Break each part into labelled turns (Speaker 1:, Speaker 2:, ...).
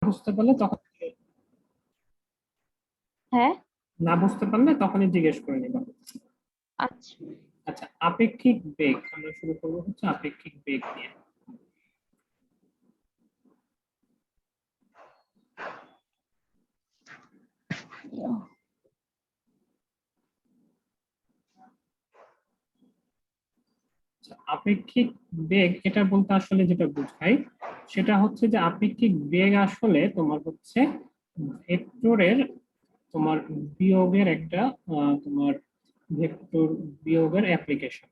Speaker 1: বুঝতে পারলে তখন
Speaker 2: হ্যাঁ
Speaker 1: না বুঝতে পারলে তখনই জিজ্ঞেস করে নিবা।
Speaker 2: আচ্ছা
Speaker 1: আচ্ছা, আপেক্ষিক বেগ আমরা শুরু করবো হচ্ছে আপেক্ষিক বেগ দিয়ে। আপেক্ষিক বেগ এটা বলতে আসলে যেটা বোঝায় সেটা হচ্ছে যে আপেক্ষিক বেগ আসলে তোমার হচ্ছে ভেক্টরের তোমার বিয়োগের একটা তোমার ভেক্টর বিয়োগের অ্যাপ্লিকেশন।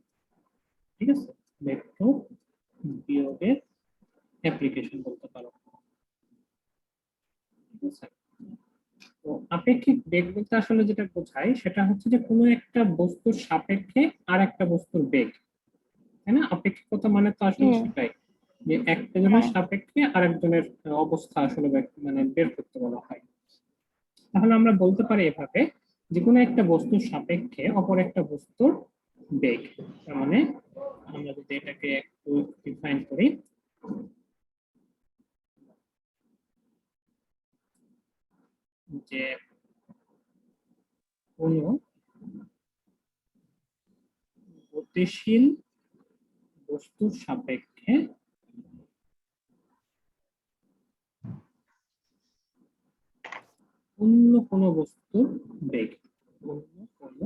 Speaker 1: ঠিক আছে, ভেক্টর বিয়োগের অ্যাপ্লিকেশন বলতে পারো। ঠিক আছে, তো আপেক্ষিক বেগ বলতে আসলে যেটা বোঝায় সেটা হচ্ছে যে কোনো একটা বস্তুর সাপেক্ষে আর একটা বস্তুর বেগ, তাই না? আপেক্ষিকতা মানে তো আসলে সেটাই, যে একটা জনের
Speaker 2: হ্যাঁ
Speaker 1: সাপেক্ষে আরেকজনের অবস্থা আসলে মানে বের করতে বলা হয়। তাহলে আমরা বলতে পারি এভাবে যে কোনো একটা বস্তুর সাপেক্ষে অপর একটা বস্তুর বেগ। তার মানে আমরা যদি এটাকে একটু ডিফাইন করি, যে কোনো গতিশীল বস্তুর সাপেক্ষে অন্য কোনো বস্তুর বেগ, অন্য কোনো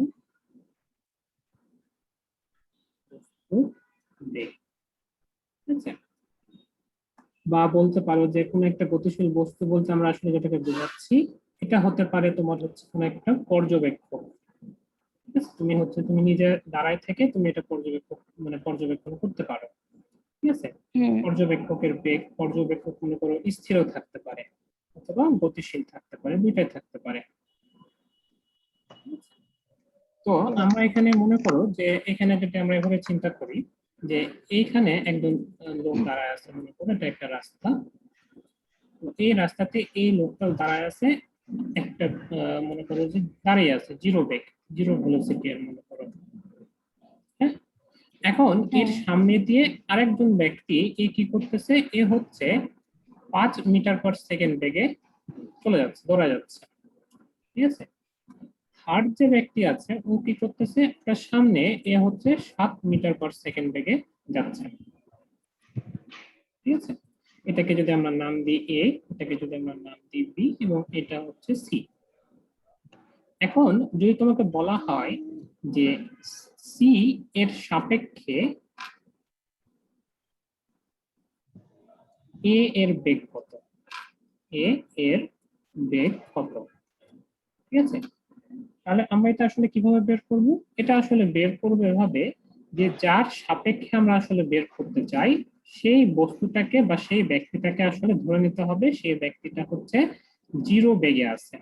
Speaker 1: বস্তুর বেগ। ঠিক আছে, বা বলতে পারো যে কোনো একটা গতিশীল বস্তু বলতে আমরা আসলে যেটাকে বোঝাচ্ছি এটা হতে পারে তোমার হচ্ছে কোনো একটা পর্যবেক্ষক। ঠিক আছে, তুমি হচ্ছে তুমি নিজে দাঁড়ায় থেকে তুমি এটা পর্যবেক্ষণ করতে পারো। ঠিক আছে, পর্যবেক্ষকের বেগ, পর্যবেক্ষক মনে করো স্থিরও থাকতে পারে অথবা গতিশীল থাকতে পারে, দুইটাই থাকতে পারে। তো আমরা এখানে মনে করো যে এখানে যদি আমরা এভাবে চিন্তা করি যে এইখানে একজন লোক দাঁড়ায় আছে, মনে করো এটা একটা রাস্তা। তো এই রাস্তাতে এই লোকটা দাঁড়ায় আছে একটা মনে করো যে দাঁড়িয়ে আছে জিরো বেগ, জিরো ভেলোসিটি এর মনে করো। হ্যাঁ, এখন এর সামনে দিয়ে আরেকজন ব্যক্তি এ কি করতেছে, এ হচ্ছে 5 মিটার/সেকেন্ড বেগে চলে যাচ্ছে, দৌড়া যাচ্ছে। ঠিক আছে, থার্ড যে ব্যক্তি আছে ও কি করতেছে, তার সামনে এ হচ্ছে 7 মিটার/সেকেন্ড বেগে যাচ্ছে। ঠিক আছে, এটাকে যদি আমরা নাম দিই এ, এটাকে যদি আমরা নাম দিই বি, এবং এটা হচ্ছে সি। এখন যদি তোমাকে বলা হয় যে সি এর সাপেক্ষে এ এর বেগ কত, এ এর বেগ কত। ঠিক আছে, তাহলে আমরা এটা আসলে কিভাবে বের করব? এটা আসলে বের করবো এভাবে যে যার সাপেক্ষে আমরা আসলে বের করতে চাই সেই বস্তুটাকে বা সেই ব্যক্তিটাকে আসলে ধরে নিতে হবে সেই ব্যক্তিটা হচ্ছে জিরো বেগে আছে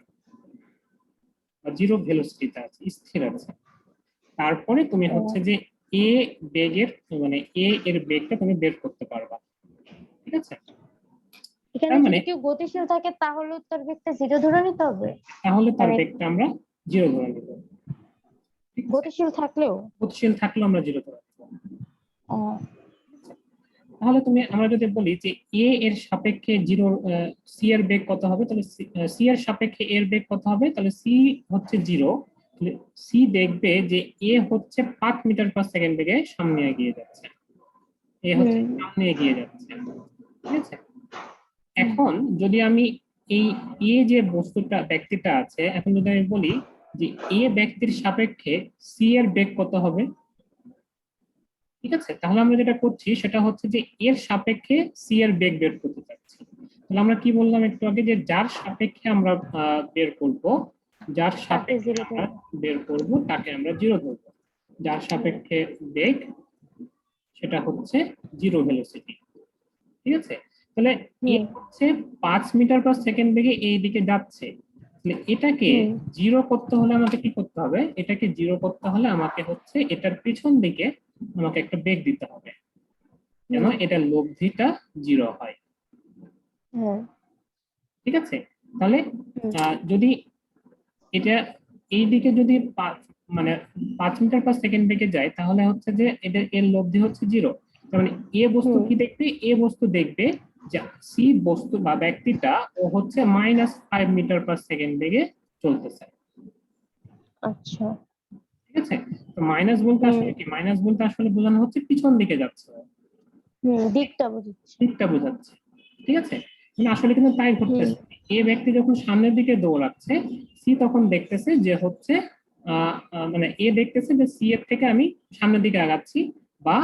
Speaker 1: বা জিরো ভেলোসিটিতে আছে, স্থির আছে। তারপরে তুমি হচ্ছে যে এ বেগের মানে এ এর বেগটা তুমি বের করতে পারবা। ঠিক আছে,
Speaker 2: এখানে
Speaker 1: তার মানে
Speaker 2: যদি কেউ গতিশীল থাকে তাহলে তার বেগটা জিরো ধরে নিতে হবে,
Speaker 1: তাহলে তার
Speaker 2: মানে
Speaker 1: বেগটা আমরা জিরো ধরে নিব। ঠিক আছে,
Speaker 2: গতিশীল থাকলেও।
Speaker 1: গতিশীল থাকলেও আমরা জিরো ধরে নিব।
Speaker 2: ও
Speaker 1: তাহলে তুমি আমরা যদি বলি যে এ এর সাপেক্ষে জিরো সি এর বেগ কত হবে, তাহলে সি এর সাপেক্ষে এর বেগ কত হবে, তাহলে সি হচ্ছে জিরো। সি দেখবে যে এ হচ্ছে 5 মিটার/সেকেন্ড বেগে সামনে এগিয়ে যাচ্ছে, এ হচ্ছে সামনে এগিয়ে যাচ্ছে। ঠিক আছে, এখন যদি আমি এই এ যে বস্তুটা ব্যক্তিটা আছে, এখন যদি আমি বলি যে এ ব্যক্তির সাপেক্ষে সি এর বেগ কত হবে। ঠিক আছে, তাহলে আমরা যেটা করছি সেটা হচ্ছে যে এর সাপেক্ষে সি এর বেগ বের করতে চাচ্ছি। তাহলে আমরা কি বললাম একটু আগে, যে যার সাপেক্ষে আমরা বের করব, যার
Speaker 2: তাকে
Speaker 1: সাপেক্ষে
Speaker 2: জিরো
Speaker 1: আমরা
Speaker 2: ধরবো।
Speaker 1: বের করব তাকে আমরা জিরো ধরবো। যার সাপেক্ষে বেগ সেটা হচ্ছে জিরো ভেলোসিটি। ঠিক আছে, তাহলে এ হচ্ছে 5 মিটার/সেকেন্ড বেগে এই দিকে যাচ্ছে। তাহলে এটাকে জিরো করতে হলে আমাকে কি করতে হবে, এটাকে জিরো করতে হলে আমাকে হচ্ছে এটার পিছন দিকে আমাকে একটা বেগ দিতে হবে যেন এটার লব্ধিটা জিরো হয়। ঠিক আছে, তাহলে যদি এটা এই দিকে যদি মানে 5 মিটার/সেকেন্ড বেগে যায় তাহলে হচ্ছে যে এটা এর লব্ধি হচ্ছে জিরো। তার মানে এ বস্তু কি দেখবে, এ বস্তু দেখবে যে সি বস্তু বা ব্যক্তিটা ও হচ্ছে -5 মিটার/সেকেন্ড বেগে চলতেছে।
Speaker 2: আচ্ছা।
Speaker 1: ঠিক আছে, তো মাইনাস বলতে
Speaker 2: হুম
Speaker 1: আসলে কি, মাইনাস বলতে আসলে বোঝানো হচ্ছে পিছন দিকে যাচ্ছে,
Speaker 2: দিকটা বুঝছি।
Speaker 1: দিকটা বোঝাচ্ছে। ঠিক আছে, মানে আসলে কিন্তু তাই
Speaker 2: হুম
Speaker 1: ঘটতেছে। এ ব্যক্তি যখন সামনের দিকে দৌড়াচ্ছে, সি তখন দেখতেছে যে হচ্ছে মানে এ দেখতেছে যে সি এর থেকে আমি সামনের দিকে আগাচ্ছি, বা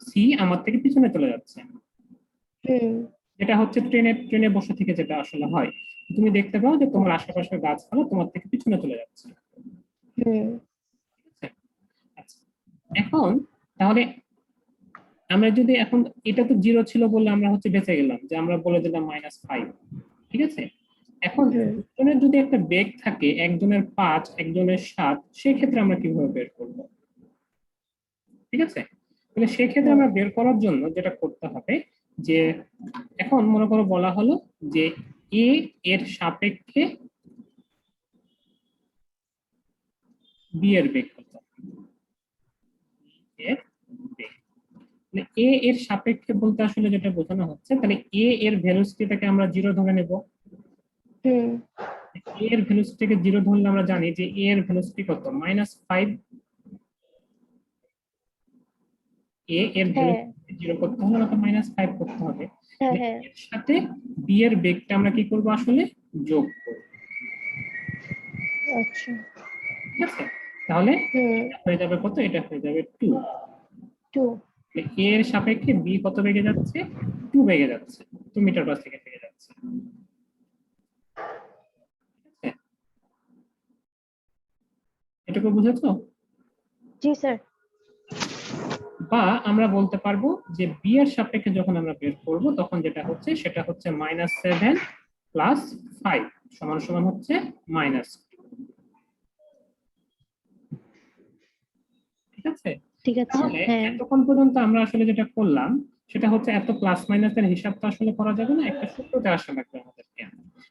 Speaker 1: সি আমার থেকে পিছনে চলে যাচ্ছে।
Speaker 2: হুম
Speaker 1: যেটা হচ্ছে ট্রেনে ট্রেনে বসে থেকে যেটা আসলে হয়, তুমি দেখতে পাও যে তোমার
Speaker 2: আচ্ছা।
Speaker 1: আশেপাশের গাছপালা তোমার থেকে পিছনে চলে যাচ্ছে।
Speaker 2: হুম
Speaker 1: ঠিক আছে, আচ্ছা, এখন তাহলে আমরা যদি এখন, এটা তো 0 ছিল বলে আমরা হচ্ছে বেঁচে গেলাম, যে আমরা বলে দিলাম -5। ঠিক আছে, এখন
Speaker 2: হুম
Speaker 1: দুজনের যদি একটা বেগ থাকে, একজনের 5 একজনের 7, সেক্ষেত্রে আমরা কিভাবে বের করব? ঠিক আছে, তাহলে সেক্ষেত্রে
Speaker 2: হুম
Speaker 1: আমরা বের করার জন্য যেটা করতে হবে, যে এখন মনে করো বলা হলো যে এ এর সাপেক্ষে বি এর বেগ কত, এর বেগ, মানে এ এর সাপেক্ষে বলতে আসলে যেটা বোঝানো হচ্ছে, তাহলে এ এর ভেলোসিটিটাকে আমরা 0 ধরে নেব।
Speaker 2: হুম
Speaker 1: এ এর ভেলোসিটিকে 0 ধরলে আমরা জানি যে এ এর ভেলোসিটি কত, -5। এ এর
Speaker 2: হ্যাঁ
Speaker 1: ভেলোসিটি 0 করতে হলে আমাকে -5 করতে হবে।
Speaker 2: হ্যাঁ
Speaker 1: তাহলে
Speaker 2: হ্যাঁ
Speaker 1: এর সাথে বি এর বেগটা আমরা কি করব, আসলে যোগ করব।
Speaker 2: আচ্ছা।
Speaker 1: ঠিক আছে, তাহলে
Speaker 2: হুম
Speaker 1: এটা হয়ে যাবে কত, এটা হয়ে যাবে 2।
Speaker 2: 2।
Speaker 1: এ এর সাপেক্ষে বি কত বেগে যাচ্ছে, 2 বেগে যাচ্ছে, 2 মিটার/সেকেন্ড বেগে যাচ্ছে। ঠিক আছে, এটুকু বুঝেছো?
Speaker 2: জি স্যার।
Speaker 1: বা আমরা বলতে পারবো যে বি এর সাপেক্ষে যখন আমরা বের করব, তখন যেটা হচ্ছে সেটা হচ্ছে -7 + 5 সমান সমান হচ্ছে -2। ঠিক আছে,
Speaker 2: ঠিক আছে।
Speaker 1: তাহলে
Speaker 2: হ্যাঁ
Speaker 1: এতক্ষণ পর্যন্ত আমরা আসলে যেটা করলাম, সেটা হচ্ছে এত প্লাস মাইনাসের হিসাব তো আসলে করা যাবে না, একটা সূত্রতে আসা লাগবে আমাদেরকে।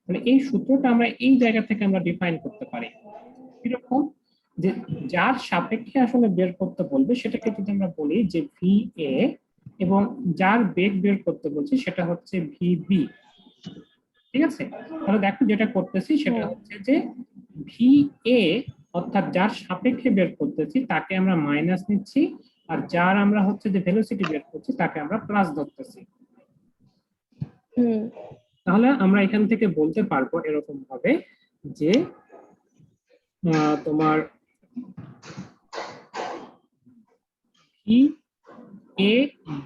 Speaker 1: মানে এই সূত্রটা আমরা এই জায়গা থেকে আমরা ডিফাইন করতে পারি। এরকম যে যার সাপেক্ষে আসলে বের করতে বলবে সেটাকে যদি আমরা বলি যে ভি এ, এবং যার বেগ বের করতে বলছি সেটা হচ্ছে ভি বি। ঠিক আছে, তাহলে দেখো যেটা করতেছি সেটা
Speaker 2: হ্যাঁ
Speaker 1: হচ্ছে যে ভি এ, অর্থাৎ যার সাপেক্ষে বের করতেছি তাকে আমরা মাইনাস নিচ্ছি, আর যার আমরা হচ্ছে যে ভেলোসিটি বের করছি তাকে আমরা প্লাস ধরতেছি।
Speaker 2: হুম
Speaker 1: তাহলে আমরা এখান থেকে বলতে পারবো এরকম ভাবে যে তোমার ভি এ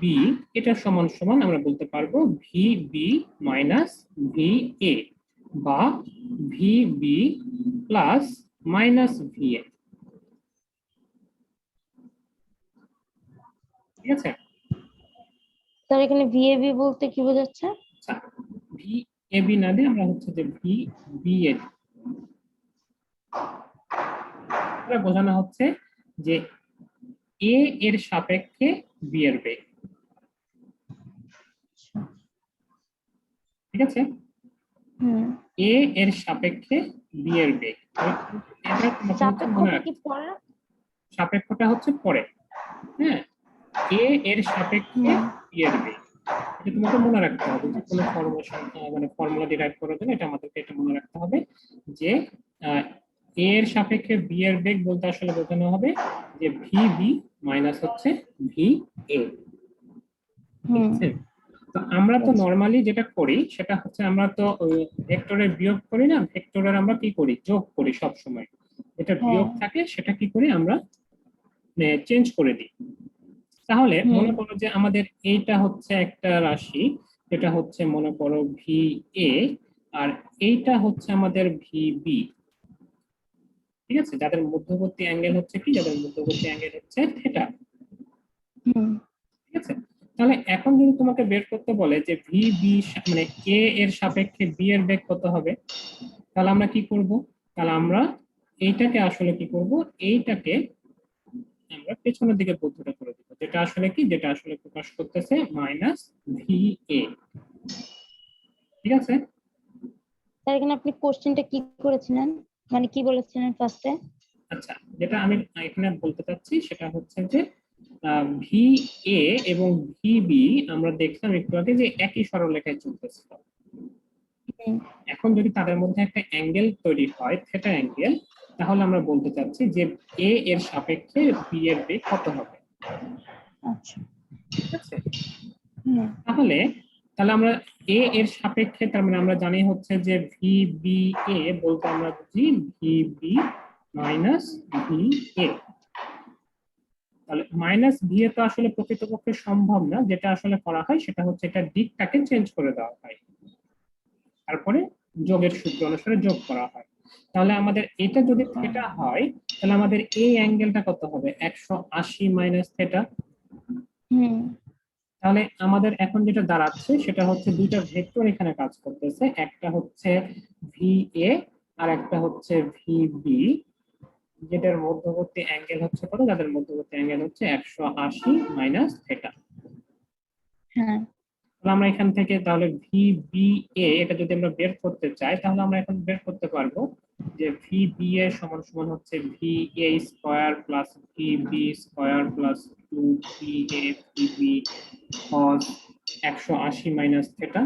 Speaker 1: বি, এটা সমান সমান আমরা বলতে পারবো V B minus V A, বা V B plus minus V A. ঠিক আছে,
Speaker 2: স্যার এখানে ভিএবি বলতে কি বোঝাচ্ছে?
Speaker 1: আচ্ছা, ভি এ বি না দিয়ে আমরা হচ্ছে যে ভি বি এ বোঝানো হচ্ছে যে এ এর সাপেক্ষে বি এর বেগ। ঠিক আছে,
Speaker 2: হুম
Speaker 1: এ এর সাপেক্ষে বি এর বেগ, এটা তোমাকে হচ্ছে মনে
Speaker 2: সাপেক্ষটা কি
Speaker 1: রাখতে,
Speaker 2: পড়া?
Speaker 1: সাপেক্ষটা হচ্ছে পরে। হ্যাঁ, এ এর সাপেক্ষে
Speaker 2: হুম
Speaker 1: বি এর বেগ, এটা তোমাকে মনে রাখতে হবে যে কোনো
Speaker 2: আচ্ছা।
Speaker 1: ফর্মুলেশন, মানে ফর্মুলা ডিরাইভ করার জন্য এটা আমাদেরকে এটা মনে রাখতে হবে যে এ এর সাপেক্ষে বি এর বেগ বলতে আসলে বোঝানো হবে যে ভি বি মাইনাস হচ্ছে ভি এ। ঠিক
Speaker 2: হুম
Speaker 1: আছে, তো আমরা তো
Speaker 2: আচ্ছা।
Speaker 1: নরমালি যেটা করি সেটা হচ্ছে আমরা তো ভেক্টরের বিয়োগ করি না, ভেক্টরের আমরা কি করি, যোগ করি সব সময়। যেটা
Speaker 2: হ্যাঁ
Speaker 1: বিয়োগ থাকে সেটা কি করি আমরা, চেঞ্জ করে দিই। তাহলে
Speaker 2: হুম
Speaker 1: মনে করো যে আমাদের এইটা হচ্ছে একটা রাশি, যেটা হচ্ছে মনে করো ভি এ, আর এইটা হচ্ছে আমাদের ভি বি। ঠিক আছে, যাদের মধ্যবর্তী অ্যাঙ্গেল হচ্ছে কি, যাদের মধ্যবর্তী অ্যাঙ্গেল হচ্ছে থিটা।
Speaker 2: হুম
Speaker 1: ঠিক আছে, তাহলে এখন যদি তোমাকে বের করতে বলে যে ভি বি, মানে এ এর সাপেক্ষে বি এর বেগ কত হবে, তাহলে আমরা কি করব, তাহলে আমরা এইটাকে আসলে কি করব, এইটাকে আমরা পেছনের দিকে পদ্ধতিটা করে দিব, যেটা আসলে কি, যেটা আসলে প্রকাশ করতেছে ভি এ। ঠিক আছে,
Speaker 2: স্যার এখানে আপনি কোশ্চেনটা কি করেছিলেন, মানে কি বলেছিলেন ফার্স্টে?
Speaker 1: আচ্ছা, যেটা আমি এখানে বলতে চাচ্ছি সেটা হচ্ছে যে ভি এ এবং ভি বি আমরা দেখলাম একটু আগে যে একই সরলরেখায় চলতেছিল।
Speaker 2: হুম,
Speaker 1: এখন যদি তাদের মধ্যে একটা অ্যাঙ্গেল তৈরি হয় থিটা অ্যাঙ্গেল, তাহলে আমরা বলতে চাচ্ছি যে এ এর সাপেক্ষে বি এর বেগ কত হবে।
Speaker 2: আচ্ছা।
Speaker 1: ঠিক আছে,
Speaker 2: হুম,
Speaker 1: তাহলে তাহলে আমরা এ এর সাপেক্ষে তার মানে আমরা জানি হচ্ছে যে ভি বি এ বলতে আমরা বুঝি V B minus V A. তাহলে মাইনাস ভি এ তো আসলে প্রকৃতপক্ষে সম্ভব না, যেটা আসলে করা হয় সেটা হচ্ছে এটা দিকটাকে চেঞ্জ করে দেওয়া হয়, তারপরে যোগের সূত্র অনুসারে যোগ করা হয়। তাহলে আমাদের এটা যদি থিটা হয় তাহলে আমাদের এই অ্যাঙ্গেলটা কত হবে 180 মাইনাস থিটা।
Speaker 2: হুম,
Speaker 1: তাহলে আমাদের এখন যেটা দাঁড়াচ্ছে সেটা হচ্ছে দুইটা ভেক্টর এখানে কাজ করতেছে, একটা হচ্ছে ভি এ আর একটা হচ্ছে ভি বি, যেটার মধ্যবর্তী অ্যাঙ্গেল হচ্ছে কত, যাদের মধ্যবর্তী অ্যাঙ্গেল হচ্ছে 180 মাইনাস থিটা।
Speaker 2: হ্যাঁ,
Speaker 1: তাহলে আমরা এখান থেকে তাহলে ভি বি এ এটা যদি আমরা বের করতে চাই তাহলে আমরা এখন বের করতে পারবো যে ভি বি এ সমান সমান হচ্ছে V A square plus V B square plus 2 V A V B cos 180 minus theta.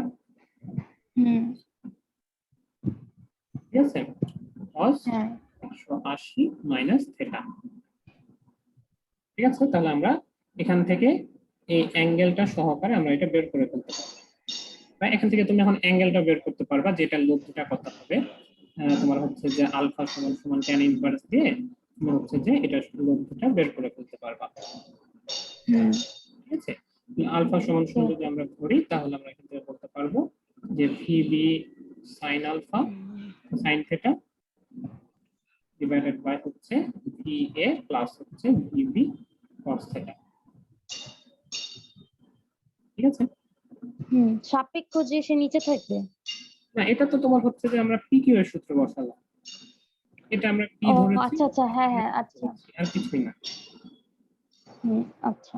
Speaker 2: হুম,
Speaker 1: ঠিক আছে, cos
Speaker 2: হ্যাঁ,
Speaker 1: 180 মাইনাস থিটা। ঠিক আছে, তাহলে আমরা এখান থেকে এই অ্যাঙ্গেলটা সহকারে আমরা এটা বের করে ফেলতে পারবো। বা এখান থেকে তুমি এখন অ্যাঙ্গেলটা বের করতে পারবা, যেটা লব্ধিটা কত হবে। তোমার হচ্ছে যে আলফা সমান সমান tan ইনভার্স দিয়ে তুমি হচ্ছে যে এটা লব্ধিটা বের করে ফেলতে পারবা।
Speaker 2: হুম,
Speaker 1: ঠিক আছে, আলফা সমান সমান যদি আমরা ধরি তাহলে আমরা এখান থেকে বলতে পারবো যে VB sine alpha sine theta divided by হচ্ছে ভি এ প্লাস হচ্ছে ভিবি cos থিটা। ঠিক আছে,
Speaker 2: হুম, সাপেক্ষ যে সে নিচে থাকবে।
Speaker 1: না এটা তো তোমার হচ্ছে যে আমরা পি কিউ এর সূত্র বসালাম, এটা আমরা পি
Speaker 2: ও
Speaker 1: ধরেছি
Speaker 2: আচ্ছা আচ্ছা, হ্যাঁ হ্যাঁ, আচ্ছা।
Speaker 1: আর কিছুই না।
Speaker 2: হুম, আচ্ছা।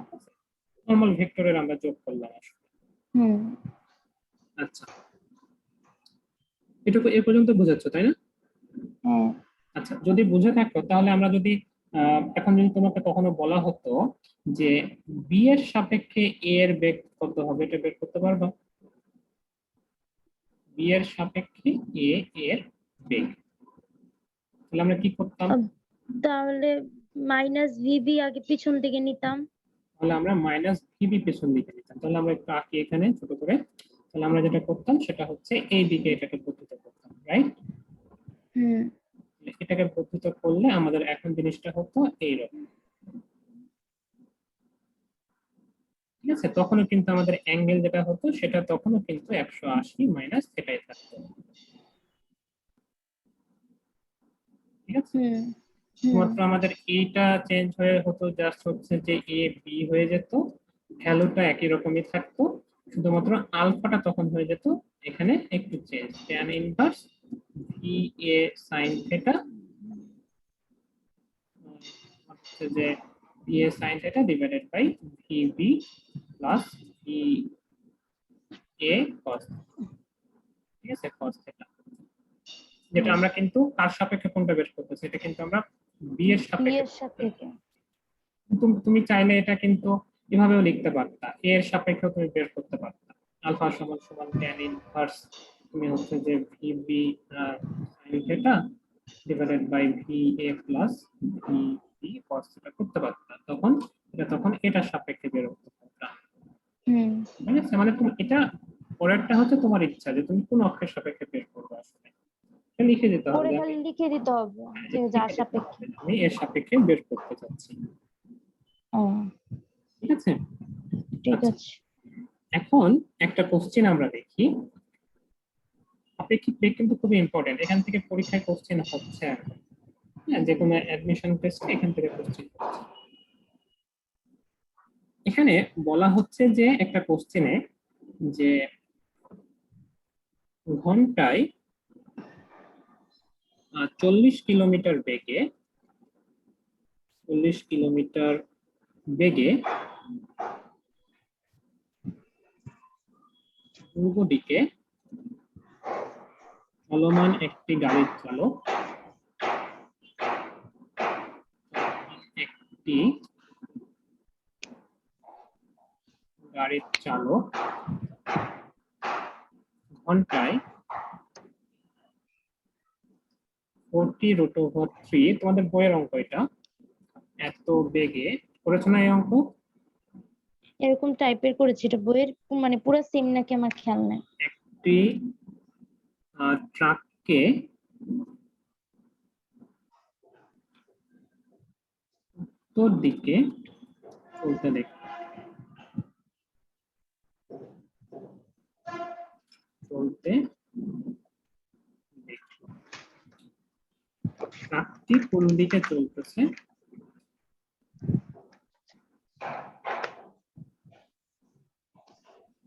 Speaker 1: নরমাল ভেক্টরের আমরা যোগ করলাম আসলে।
Speaker 2: হুম,
Speaker 1: আচ্ছা, এটুকু এ পর্যন্ত বুঝাচ্ছ তাই না?
Speaker 2: হ্যাঁ,
Speaker 1: আচ্ছা, যদি বুঝে থাকো তাহলে আমরা যদি এখন যদি তোমাকে কখনো বলা হতো যে বি এর সাপেক্ষে এ এর বেগ কত হবে, এটা বের করতে পারবা? বি এর সাপেক্ষে এ এর বেগ, তাহলে আমরা কি করতাম?
Speaker 2: তাহলে মাইনাস ভিবি আগে পিছন দিকে নিতাম।
Speaker 1: তাহলে আমরা মাইনাস ভিবি পেছন দিকে নিতাম। তাহলে আমরা একটু আঁকি এখানে ছোট করে। তাহলে আমরা যেটা করতাম সেটা হচ্ছে এই দিকে এটাকে বর্ধিত করতাম, রাইট?
Speaker 2: হুম,
Speaker 1: এটাকে বর্ধিত করলে আমাদের এখন জিনিসটা হতো এইরকম। ঠিক আছে, তখনও কিন্তু আমাদের অ্যাঙ্গেল যেটা হতো সেটা তখনও কিন্তু 180 মাইনাস থিটাই থাকতো। ঠিক আছে,
Speaker 2: হুম, হুম,
Speaker 1: শুধুমাত্র আমাদের এইটা চেঞ্জ হয়ে হতো, জাস্ট হচ্ছে যে এ বি হয়ে যেত, ভ্যালুটা একই রকমই থাকতো, শুধুমাত্র আলফাটা তখন হয়ে যেত এখানে একটু change, tan inverse V A sine theta হচ্ছে যে V A sine theta divided by V B plus V A cos। ঠিক আছে, cos থিটা, যেটা আমরা কিন্তু কার সাপেক্ষে কোনটা বের করতেছি, এটা কিন্তু আমরা বি এর
Speaker 2: বি
Speaker 1: সাপেক্ষে।
Speaker 2: এর সাপেক্ষে।
Speaker 1: তুমি চাইলে এটা কিন্তু এভাবেও লিখতে পারতা, এ এর সাপেক্ষে তুমি বের করতে পারতা। আলফা সমান সমান tan ইনভার্স তুমি হচ্ছে যে V B sin theta divided by V A plus V B cos theta করতে পারতা, তখন তখন এটার সাপেক্ষে বের করতে পারতা।
Speaker 2: হুম,
Speaker 1: ঠিক আছে, মানে তুমি এটা পরেরটা হচ্ছে তোমার ইচ্ছা যে তুমি কোন অক্ষের সাপেক্ষে বের করবে, আসলে এটা লিখে দিতে হবে
Speaker 2: পরে
Speaker 1: যে
Speaker 2: খালি
Speaker 1: আমি
Speaker 2: লিখে দিতে হবে যে যার
Speaker 1: লিখে দিতে
Speaker 2: সাপেক্ষে।
Speaker 1: হবে যে আমি এর সাপেক্ষে বের করতে চাচ্ছি।
Speaker 2: ও,
Speaker 1: ঠিক আছে,
Speaker 2: ঠিক
Speaker 1: আচ্ছা,
Speaker 2: আছে।
Speaker 1: এখন একটা কোশ্চেন আমরা দেখি। আপেক্ষিক বেগ কিন্তু খুবই ইম্পর্টেন্ট, এখান থেকে পরীক্ষায় কোশ্চেন হচ্ছে এখন। হ্যাঁ, যে কোনো অ্যাডমিশন টেস্টে এখান থেকে কোশ্চেন হচ্ছে। এখানে বলা হচ্ছে যে একটা কোশ্চেনে যে ঘন্টায় 40 কিলোমিটার বেগে 40 কিলোমিটার বেগে পূর্ব দিকে চলমান একটি গাড়ির চালক একটি গাড়ির চালক ঘন্টায় 40√3, তোমাদের বইয়ের অঙ্ক এটা, এত বেগে করেছো না এই অঙ্ক?
Speaker 2: এরকম টাইপের করেছি, এটা বইয়ের মানে পুরো সেম নাকি আমার খেয়াল নাই।
Speaker 1: একটি ট্রাককে উত্তর দিকে চলতে দেখো, ট্রাকটি কোন দিকে চলতেছে?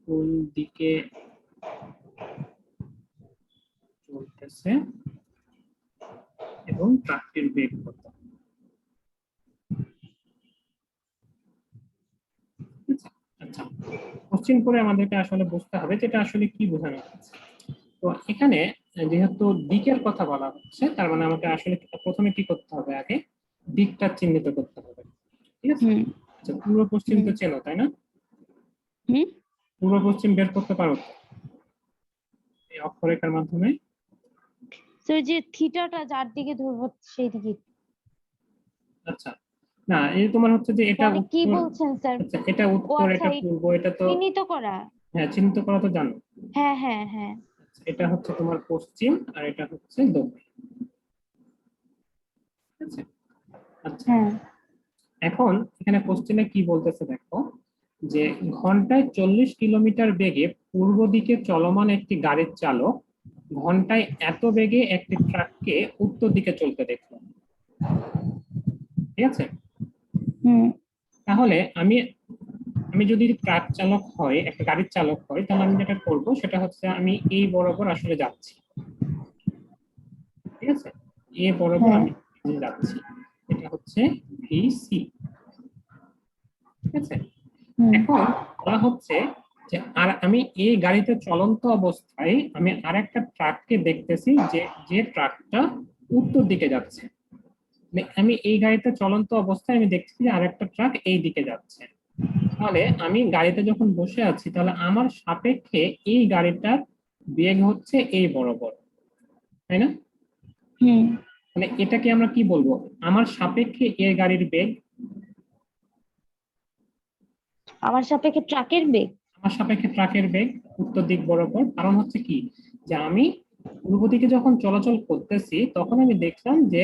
Speaker 1: কোন দিকে চলতেছে এবং ট্রাকটির বেগ কত? আচ্ছা, কোশ্চেন করে আমাদেরকে আসলে বুঝতে হবে যেটা আসলে কি বোঝানো হচ্ছে। তো এখানে যেহেতু দিকের কথা বলা হচ্ছে, তার মানে আমাকে আসলে প্রথমে কি করতে হবে, আগে দিকটা চিহ্নিত করতে হবে। ঠিক আছে?
Speaker 2: হুম
Speaker 1: আচ্ছা, পূর্ব পশ্চিম তো চেনো, তাই না?
Speaker 2: হুম।
Speaker 1: পূর্ব পশ্চিম বের করতে পারো তো এই অক্ষরেখার মাধ্যমে?
Speaker 2: তো যে থিটাটা যার দিকে ধরবো সেই দিকে।
Speaker 1: আচ্ছা, না এই তোমার হচ্ছে যে এটা
Speaker 2: মানে কি
Speaker 1: উত্তর।
Speaker 2: বলছেন স্যার?
Speaker 1: আচ্ছা, এটা
Speaker 2: ও
Speaker 1: উত্তর,
Speaker 2: আচ্ছা,
Speaker 1: এটা পূর্ব, এটা তো
Speaker 2: চিহ্নিত করা।
Speaker 1: হ্যাঁ চিহ্নিত করা তো জানো।
Speaker 2: হ্যাঁ হ্যাঁ হ্যাঁ।
Speaker 1: আচ্ছা, এটা হচ্ছে তোমার পশ্চিম আর এটা হচ্ছে দক্ষিণ। ঠিক আছে? আচ্ছা,
Speaker 2: হ্যাঁ
Speaker 1: এখন এখানে কোশ্চেনে কি বলতেছে দেখো, যে ঘন্টায় 40 কিলোমিটার বেগে পূর্ব দিকে চলমান একটি গাড়ির চালক ঘন্টায় এত বেগে একটি ট্রাককে উত্তর দিকে চলতে দেখলো। ঠিক আছে?
Speaker 2: হুম
Speaker 1: তাহলে আমি আমি যদি ট্রাক চালক হয়, একটা গাড়ির চালক হয়, তাহলে আমি যেটা করব সেটা হচ্ছে আমি এই বরাবর আসলে যাচ্ছি। ঠিক আছে? এ বরাবর
Speaker 2: হ্যাঁ
Speaker 1: আমি যাচ্ছি, এটা হচ্ছে ভিসি। ঠিক আছে?
Speaker 2: হুম
Speaker 1: এখন বলা হচ্ছে যে আর আমি এই গাড়িতে চলন্ত অবস্থায় আমি আরেকটা ট্রাককে দেখতেছি, যে যে ট্রাকটা উত্তর দিকে যাচ্ছে। মানে আমি এই গাড়িতে চলন্ত অবস্থায় আমি দেখছি যে আরেকটা ট্রাক এই দিকে যাচ্ছে। তাহলে আমি গাড়িতে যখন বসে আছি, তাহলে আমার সাপেক্ষে এই গাড়িটার বেগ হচ্ছে এই বরাবর, তাই না?
Speaker 2: হুম।
Speaker 1: মানে এটাকে আমরা কি বলবো, আমার সাপেক্ষে এই গাড়ির বেগ।
Speaker 2: আমার সাপেক্ষে ট্রাকের বেগ।
Speaker 1: আমার সাপেক্ষে ট্রাকের বেগ উত্তর দিক বরাবর, কারণ হচ্ছে কি, যে আমি পূর্ব দিকে যখন চলাচল করতেছি তখন আমি দেখলাম যে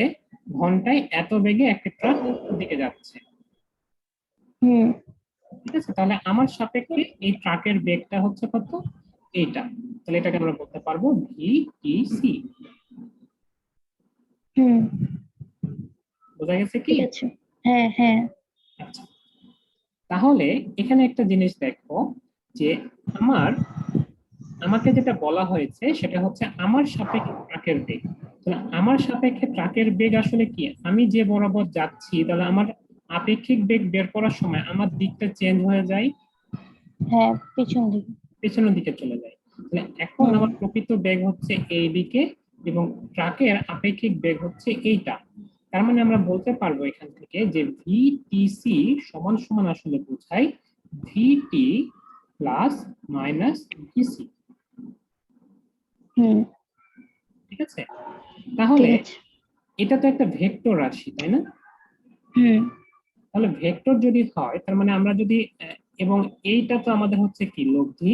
Speaker 1: ঘন্টায় এত বেগে একটা ট্রাক উত্তর দিকে যাচ্ছে।
Speaker 2: হুম
Speaker 1: ঠিক আছে? তাহলে আমার সাপেক্ষে এই ট্রাকের বেগটা হচ্ছে কত, এইটা। তাহলে এটাকে আমরা বলতে পারবো ভিটিসি।
Speaker 2: হুম।
Speaker 1: বোঝা গেছে কি?
Speaker 2: ঠিক আছে। হ্যাঁ হ্যাঁ।
Speaker 1: আচ্ছা, তাহলে এখানে একটা জিনিস দেখো, যে আমার আমাকে যেটা বলা হয়েছে সেটা হচ্ছে আমার সাপেক্ষে ট্রাকের বেগ। তাহলে আমার সাপেক্ষে ট্রাকের বেগ আসলে কি, আমি যে বরাবর যাচ্ছি, তাহলে আমার আপেক্ষিক বেগ বের করার সময় আমার দিকটা চেঞ্জ হয়ে যায়,
Speaker 2: হ্যাঁ পিছন দিকে।
Speaker 1: পেছনের দিকে চলে যায়। তাহলে এখন
Speaker 2: হুম
Speaker 1: আমার প্রকৃত বেগ হচ্ছে এই দিকে এবং ট্রাকের আপেক্ষিক বেগ হচ্ছে এইটা। তার মানে আমরা বলতে পারবো এখান থেকে যে ভিটিসি সমান সমান আসলে বোঝায় ভিটি প্লাস মাইনাস ভিসি।
Speaker 2: হুম।
Speaker 1: ঠিক আছে?
Speaker 2: ঠিক
Speaker 1: তাহলে
Speaker 2: আছে।
Speaker 1: এটা তো একটা ভেক্টর রাশি, তাই না?
Speaker 2: হুম।
Speaker 1: তাহলে ভেক্টর যদি হয়, তার মানে আমরা যদি এবং এইটা তো আমাদের হচ্ছে কি লব্ধি,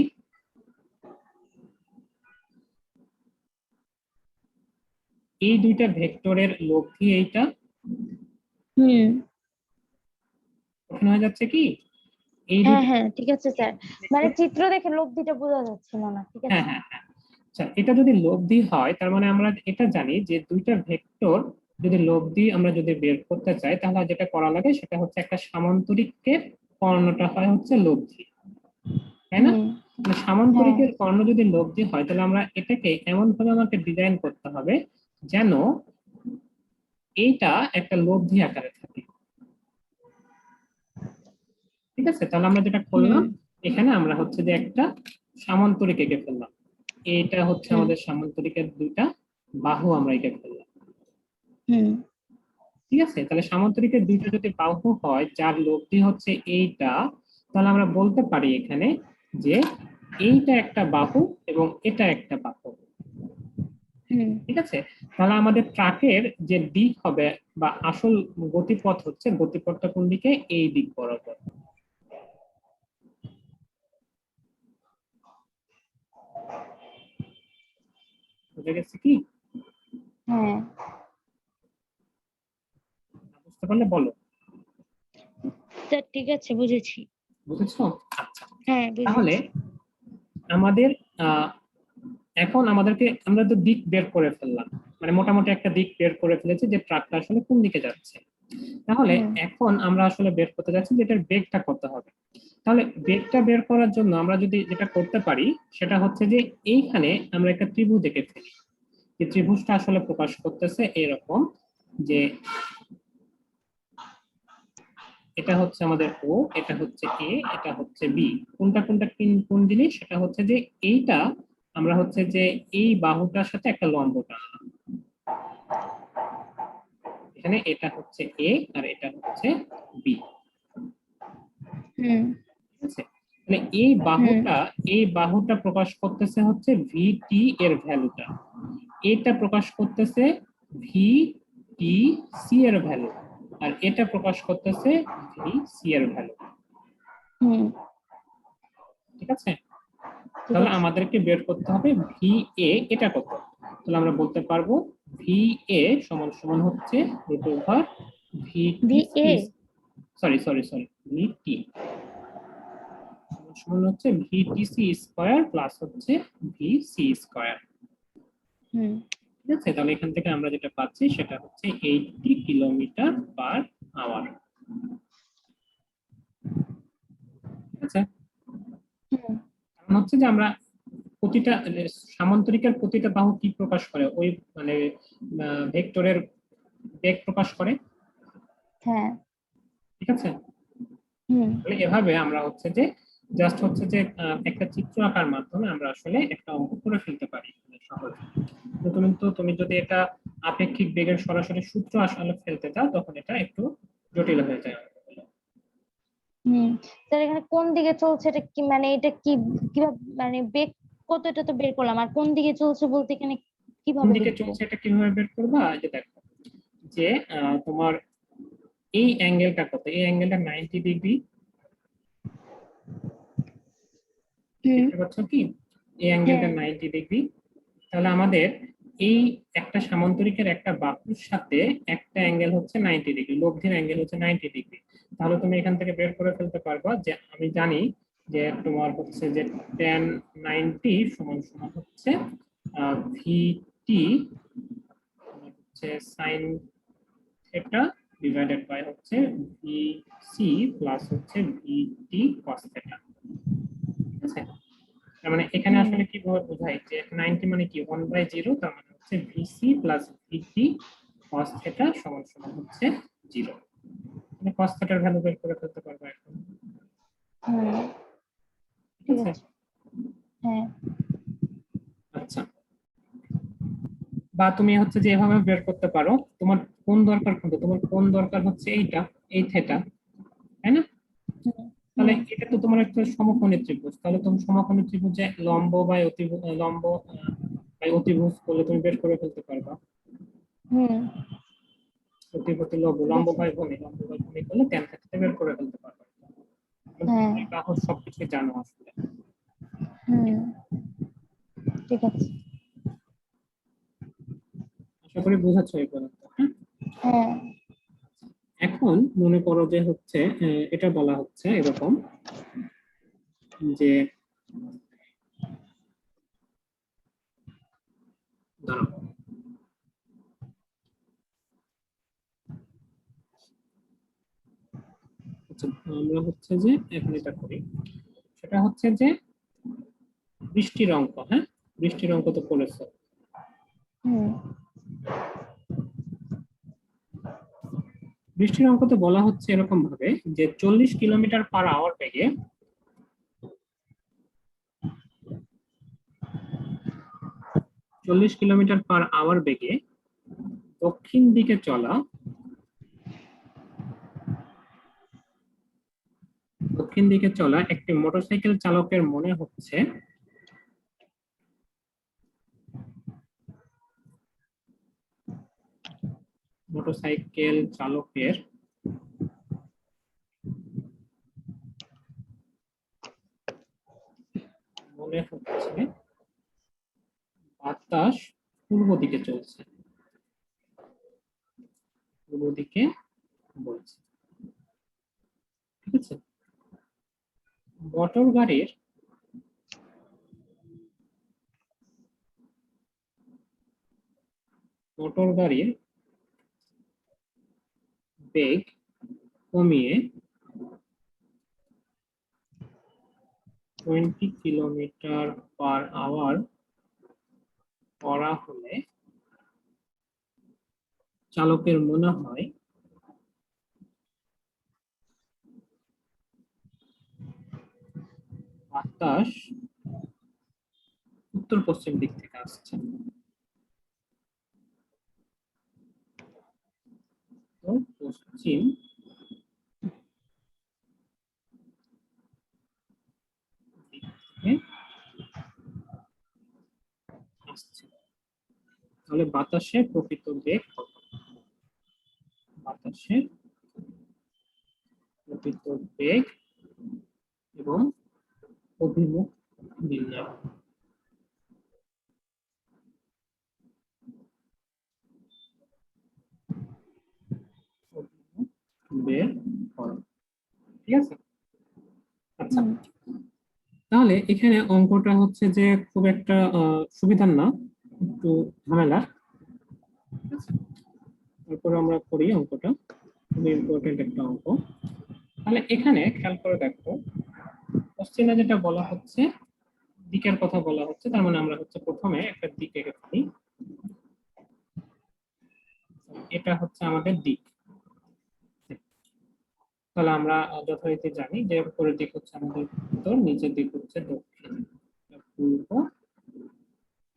Speaker 1: এই দুইটা ভেক্টরের লব্ধি এইটা।
Speaker 2: হুম।
Speaker 1: কঠিন হয়ে যাচ্ছে কি এই
Speaker 2: হ্যাঁ
Speaker 1: দুইটা?
Speaker 2: হ্যাঁ ঠিক আছে স্যার। মানে চিত্র দেখে লব্ধিটা বোঝা যাচ্ছিল না। ঠিক
Speaker 1: হ্যাঁ
Speaker 2: আছে।
Speaker 1: হ্যাঁ হ্যাঁ। আচ্ছা, এটা যদি লব্ধি হয় তার মানে আমরা এটা জানি যে দুইটা ভেক্টর যদি লব্ধি আমরা যদি বের করতে চাই, তাহলে যেটা করা লাগে সেটা হচ্ছে একটা সামান্তরিকের কর্ণটা হয় হচ্ছে লব্ধি, তাই না?
Speaker 2: হুম।
Speaker 1: মানে
Speaker 2: হ্যাঁ।
Speaker 1: সামান্তরিকের কর্ণ যদি লব্ধি হয়, তাহলে আমরা এটাকে এমন ভাবে আমাকে ডিজাইন করতে হবে যেন এইটা একটা লব্ধি আকারে থাকে। ঠিক আছে? তাহলে আমরা যেটা
Speaker 2: হুম
Speaker 1: করলাম, এখানে আমরা হচ্ছে যে একটা সামান্তরিক এঁকে ফেললাম। এটা হচ্ছে
Speaker 2: হুম
Speaker 1: আমাদের সামান্তরিকের দুইটা বাহু আমরা এঁকে ফেললাম।
Speaker 2: হুম
Speaker 1: ঠিক আছে? তাহলে সামান্তরিকের দুইটা যদি বাহু হয় যার লব্ধি হচ্ছে এইটা, তাহলে আমরা বলতে পারি এখানে যে এইটা একটা বাহু এবং এটা একটা বাহু।
Speaker 2: হুম
Speaker 1: ঠিক আছে, তাহলে আমাদের ট্রাকের যে দিক হবে বা আসল গতিপথ হচ্ছে, গতিপথটা কোন দিকে? এই দিক বরাবর। বুঝে গেছে কি?
Speaker 2: হ্যাঁ
Speaker 1: বুঝতে পারলে বলো।
Speaker 2: তা ঠিক আছে, বুঝেছি।
Speaker 1: বুঝেছো? আচ্ছা,
Speaker 2: হ্যাঁ
Speaker 1: তাহলে
Speaker 2: বুঝেছি।
Speaker 1: আমাদের এখন আমাদেরকে, আমরা তো দিক বের করে ফেললাম, মানে মোটামুটি একটা দিক বের করে ফেলেছি যে ট্রাকটা আসলে কোন দিকে যাচ্ছে। তাহলে
Speaker 2: হুম
Speaker 1: এখন আমরা আসলে বের করতে যাচ্ছি যে এটার বেগটা কত হবে। তাহলে বেগটা বের করার জন্য আমরা যদি যেটা করতে পারি সেটা হচ্ছে যে এইখানে আমরা একটা ত্রিভুজ এঁকে ফেলি। যে ত্রিভুজটা আসলে প্রকাশ করতেছে এরকম, যে এটা হচ্ছে আমাদের ও, এটা হচ্ছে এ, এটা হচ্ছে বি। কোনটা কোনটা কোন জিনিস? সেটা হচ্ছে যে এইটা আমরা হচ্ছে যে এই বাহুটার সাথে একটা লম্ব টানলাম। এখানে এটা হচ্ছে এ আর এটা হচ্ছে বি।
Speaker 2: হুম
Speaker 1: ঠিক আছে, মানে এই
Speaker 2: হুম
Speaker 1: বাহুটা, এই বাহুটা প্রকাশ করতেছে হচ্ছে ভিটি এর ভ্যালুটা, এটা প্রকাশ করতেছে ভি টি সি এর ভ্যালু, আর এটা প্রকাশ করতেছে ভি সি এর ভ্যালু।
Speaker 2: হুম
Speaker 1: ঠিক আছে,
Speaker 2: ঠিক
Speaker 1: তাহলে
Speaker 2: আছে।
Speaker 1: আমাদেরকে বের করতে হবে ভি এ এটা কত। তাহলে আমরা বলতে পারবো ভি এ সমান সমান হচ্ছে root over V T
Speaker 2: V A.
Speaker 1: C, sorry sorry sorry, V T সমান সমান হচ্ছে V T C square plus হচ্ছে ভি সি স্কয়ার।
Speaker 2: হুম
Speaker 1: ঠিক আছে, তাহলে এখান থেকে আমরা যেটা পাচ্ছি সেটা হচ্ছে 80 কিলোমিটার পার আওয়ার। ঠিক আছে,
Speaker 2: হুম
Speaker 1: কারণ হচ্ছে যে আমরা প্রতিটা সামান্তরিকের প্রতিটা বাহু কি প্রকাশ করে? ওই মানে ভেক্টরের বেগ প্রকাশ করে।
Speaker 2: হ্যাঁ।
Speaker 1: ঠিক আছে,
Speaker 2: হুম
Speaker 1: তাহলে এভাবে আমরা হচ্ছে যে জাস্ট হচ্ছে যে একটা চিত্র আঁকার মাধ্যমে আমরা আসলে একটা অঙ্ক করে ফেলতে পারি সহজে। তুমি যদি এটা আপেক্ষিক বেগের সরাসরি সূত্র আসলে ফেলতে চাও তখন এটা একটু জটিল হয়ে যায় অঙ্কগুলো।
Speaker 2: হুম তাহলে এখানে কোন দিকে চলছে এটা কি, মানে এটা কি কিভাবে, মানে বেগ কত এটা তো বের করলাম, আর কোন দিকে চলছে বলতে এখানে
Speaker 1: কোন
Speaker 2: কিভাবে
Speaker 1: দিকে
Speaker 2: বুঝবো?
Speaker 1: চলছে এটা কিভাবে বের করবা? এই যে দেখো, যে তোমার এই অ্যাঙ্গেলটা কত? এই অ্যাঙ্গেলটা 90 ডিগ্রি।
Speaker 2: হুম
Speaker 1: দেখতে পাচ্ছ কি? এই অ্যাঙ্গেলটা
Speaker 2: হ্যাঁ
Speaker 1: 90 ডিগ্রি। তাহলে আমাদের এই একটা সামান্তরিকের একটা বাহুর সাথে একটা অ্যাঙ্গেল হচ্ছে 90 ডিগ্রি, লব্ধির অ্যাঙ্গেল হচ্ছে 90 ডিগ্রি। তাহলে তুমি এখান থেকে বের করে ফেলতে পারবা যে আমি জানি যে তোমার হচ্ছে যে tan 90 সমান সমান হচ্ছে ভিটি হচ্ছে সাইন থিটা ডিভাইডেড বাই হচ্ছে ভিসি প্লাস হচ্ছে ভিটি কস থিটা। ঠিক আছে, তার মানে এখানে
Speaker 2: হুম
Speaker 1: আসলে কি বোঝায় যে 90 মানে কি 1/0, তার মানে হচ্ছে ভিসি প্লাস ভিটি cos থিটা সমান সমান হচ্ছে 0। মানে cos থিটার ভ্যালু বের করে ফেলতে পারবো এখন।
Speaker 2: হুম
Speaker 1: ঠিক
Speaker 2: ঠিক
Speaker 1: আছে,
Speaker 2: আছে। হ্যাঁ
Speaker 1: আচ্ছা, বা তুমি হচ্ছে যে এভাবে বের করতে পারো। তোমার কোন দরকার কোনটা? তোমার কোন দরকার হচ্ছে এইটা, এই থিটা, তাই না?
Speaker 2: হুম
Speaker 1: তাহলে
Speaker 2: হুম
Speaker 1: এটা তো তোমার একটা সমকোণী ত্রিভুজ, তাহলে তুমি সমকোণী ত্রিভুজে লম্ব বাই অতিভুজ, লম্ব বাই অতিভুজ করলে তুমি বের করে ফেলতে পারবা।
Speaker 2: হুম
Speaker 1: প্রতি লম্ব,
Speaker 2: ঠিক
Speaker 1: লম্ব
Speaker 2: আছে।
Speaker 1: বাই ভূমি, লম্ব বাই ভূমি করলে tan থিটা বের করে ফেলতে পারবে।
Speaker 2: হ্যাঁ
Speaker 1: তুমি বাহুর সবকিছু জানো আসলে।
Speaker 2: হুম ঠিক আছে।
Speaker 1: আশা করি বুঝাচ্ছ এই পর্যন্ত, হ্যাঁ?
Speaker 2: হ্যাঁ
Speaker 1: এখন মনে করো যে হচ্ছে এটা বলা হচ্ছে এরকম যে দাঁড়াও, আচ্ছা, আমরা হচ্ছে যে এখন এটা করি, সেটা হচ্ছে যে বৃষ্টির অঙ্ক, হ্যাঁ? বৃষ্টির অঙ্ক তো করেছো।
Speaker 2: হুম
Speaker 1: বৃষ্টির অঙ্কতে বলা হচ্ছে এরকম ভাবে যে 40 কিলোমিটার পার আওয়ার বেগে 40 কিলোমিটার পার আওয়ার বেগে দক্ষিণ দিকে চলা দক্ষিণ দিকে চলা একটি মোটরসাইকেল চালকের মনে হচ্ছে মোটরসাইকেল চালকের মনে হচ্ছে বাতাস পূর্ব দিকে চলছে, পূর্ব দিকে বইছে। ঠিক আছে, মোটর গাড়ির বেগ কমিয়ে 20 কিলোমিটার/আওয়ার করা হলে চালকের মনে হয় বাতাস উত্তর পশ্চিম দিক থেকে আসছে। তো পশ্চিম দিক থেকে আসছে, তাহলে বাতাসের প্রকৃত বেগ কত? বাতাসের প্রকৃত বেগ এবং অভিমুখ নির্ণয়। বের করো। ঠিক আছে, আচ্ছা তাহলে এখানে অঙ্কটা হচ্ছে যে খুব একটা সুবিধার না, একটু ঝামেলা। ঠিক আছে, তারপরে আমরা করি অঙ্কটা, খুবই ইম্পর্টেন্ট একটা অঙ্ক। তাহলে এখানে খেয়াল করে দেখো, কোশ্চেনে যেটা বলা হচ্ছে দিকের কথা বলা হচ্ছে, তার মানে আমরা হচ্ছে প্রথমে একটা দিক এঁকে ফেলি। এটা হচ্ছে আমাদের দিক। তাহলে আমরা যথারীতি জানি যে উপরের দিক হচ্ছে আমাদের উত্তর, নিচের দিক হচ্ছে দক্ষিণ, পূর্ব,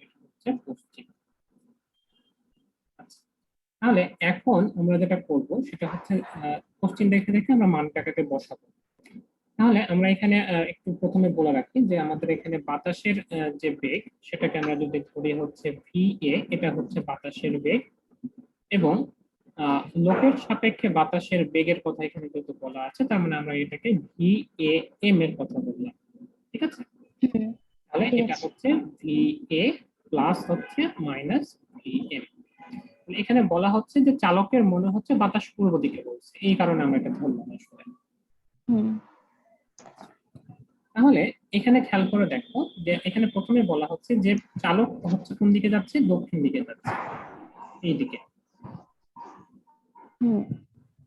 Speaker 1: এটা হচ্ছে পশ্চিম। আচ্ছা, তাহলে এখন আমরা যেটা করব সেটা হচ্ছে পশ্চিম দেখে দেখে আমরা মানটাকে বসাবো। তাহলে আমরা এখানে একটু প্রথমে বলে রাখি যে আমাদের এখানে বাতাসের যে বেগ সেটাকে আমরা যদি ধরি হচ্ছে VA, এটা হচ্ছে বাতাসের বেগ, এবং লোকের সাপেক্ষে বাতাসের বেগের কথা এখানে যেহেতু বলা আছে, তার মানে আমরা এটাকে VAM এর কথা বললাম। ঠিক আছে, তাহলে এটা হচ্ছে VA প্লাস হচ্ছে মাইনাস VM। এখানে বলা হচ্ছে যে চালকের মনে হচ্ছে বাতাস পূর্ব দিকে বলছে, এই কারণে আমরা এটা ধরলাম আসলে। তাহলে এখানে খেয়াল করে দেখো যে এখানে প্রথমে বলা হচ্ছে যে চালক হচ্ছে কোন দিকে যাচ্ছে, দক্ষিণ দিকে যাচ্ছে, এই দিকে।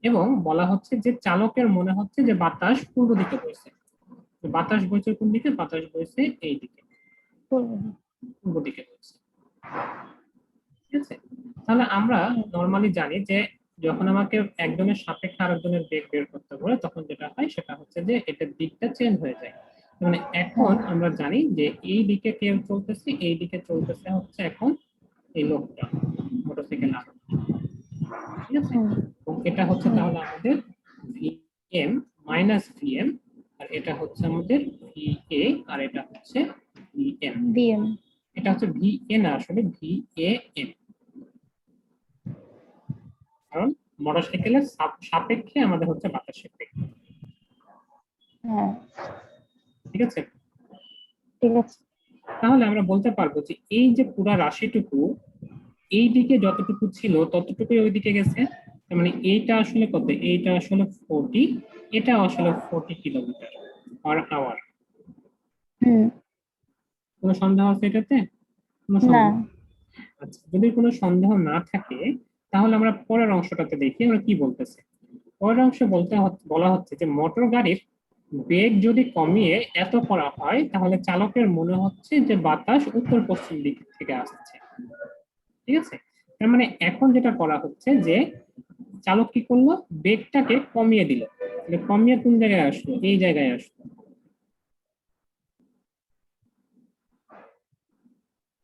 Speaker 1: এবং বলা হচ্ছে যে চালকের মনে হচ্ছে যে বাতাস পূর্ব দিকে বইছে। বাতাস বইছে কোন দিকে? বাতাস বইছে এই দিকে, পূর্ব দিকে বইছে। ঠিক আছে, তাহলে আমরা নরমালি জানি যে যখন আমাকে একজনের সাপেক্ষে আরেকজনের বেগ বের করতে বলে তখন যেটা হয় সেটা হচ্ছে যে এটার দিকটা চেঞ্জ হয়ে যায়। মানে এখন আমরা জানি যে এই দিকে কেউ চলতেছে, এই দিকে চলতেছে হচ্ছে এখন এই লোকটা মোটরসাইকেল আরোহী। ঠিক আছে, এবং এটা হচ্ছে তাহলে আমাদের ভিএম মাইনাস ভিএম, আর এটা হচ্ছে আমাদের ভিএ, আর এটা হচ্ছে ভিএম। এটা হচ্ছে ভিএন আসলে ভিএএম, কারণ মোটরসাইকেলের সাপেক্ষে আমাদের হচ্ছে বাতাসের বেগ। ঠিক আছে,
Speaker 2: ঠিক আছে।
Speaker 1: তাহলে আমরা বলতে পারবো যে এই যে পুরা রাশিটুকু এই দিকে যতটুকু ছিল ততটুকুই ওই দিকে গেছে। তার মানে এইটা আসলে কত? এইটা আসলে 40, এটা আসলে 40 কিলোমিটার/আওয়ার। কোনো সন্দেহ আছে এটাতে? কোনো সন্দেহ? আচ্ছা, যদি কোনো সন্দেহ না থাকে তাহলে আমরা পরের অংশটাতে দেখি আমরা কি বলতেছে। পরের অংশে বলা হচ্ছে যে মোটর গাড়ির বেগ যদি কমিয়ে এত করা হয় তাহলে চালকের মনে হচ্ছে যে বাতাস উত্তর পশ্চিম দিক থেকে আসছে। ঠিক আছে, তার মানে এখন যেটা করা হচ্ছে যে চালক কি করলো, বেগটাকে কমিয়ে দিল। কমিয়ে কোন জায়গায় আসলো? এই জায়গায় আসলো।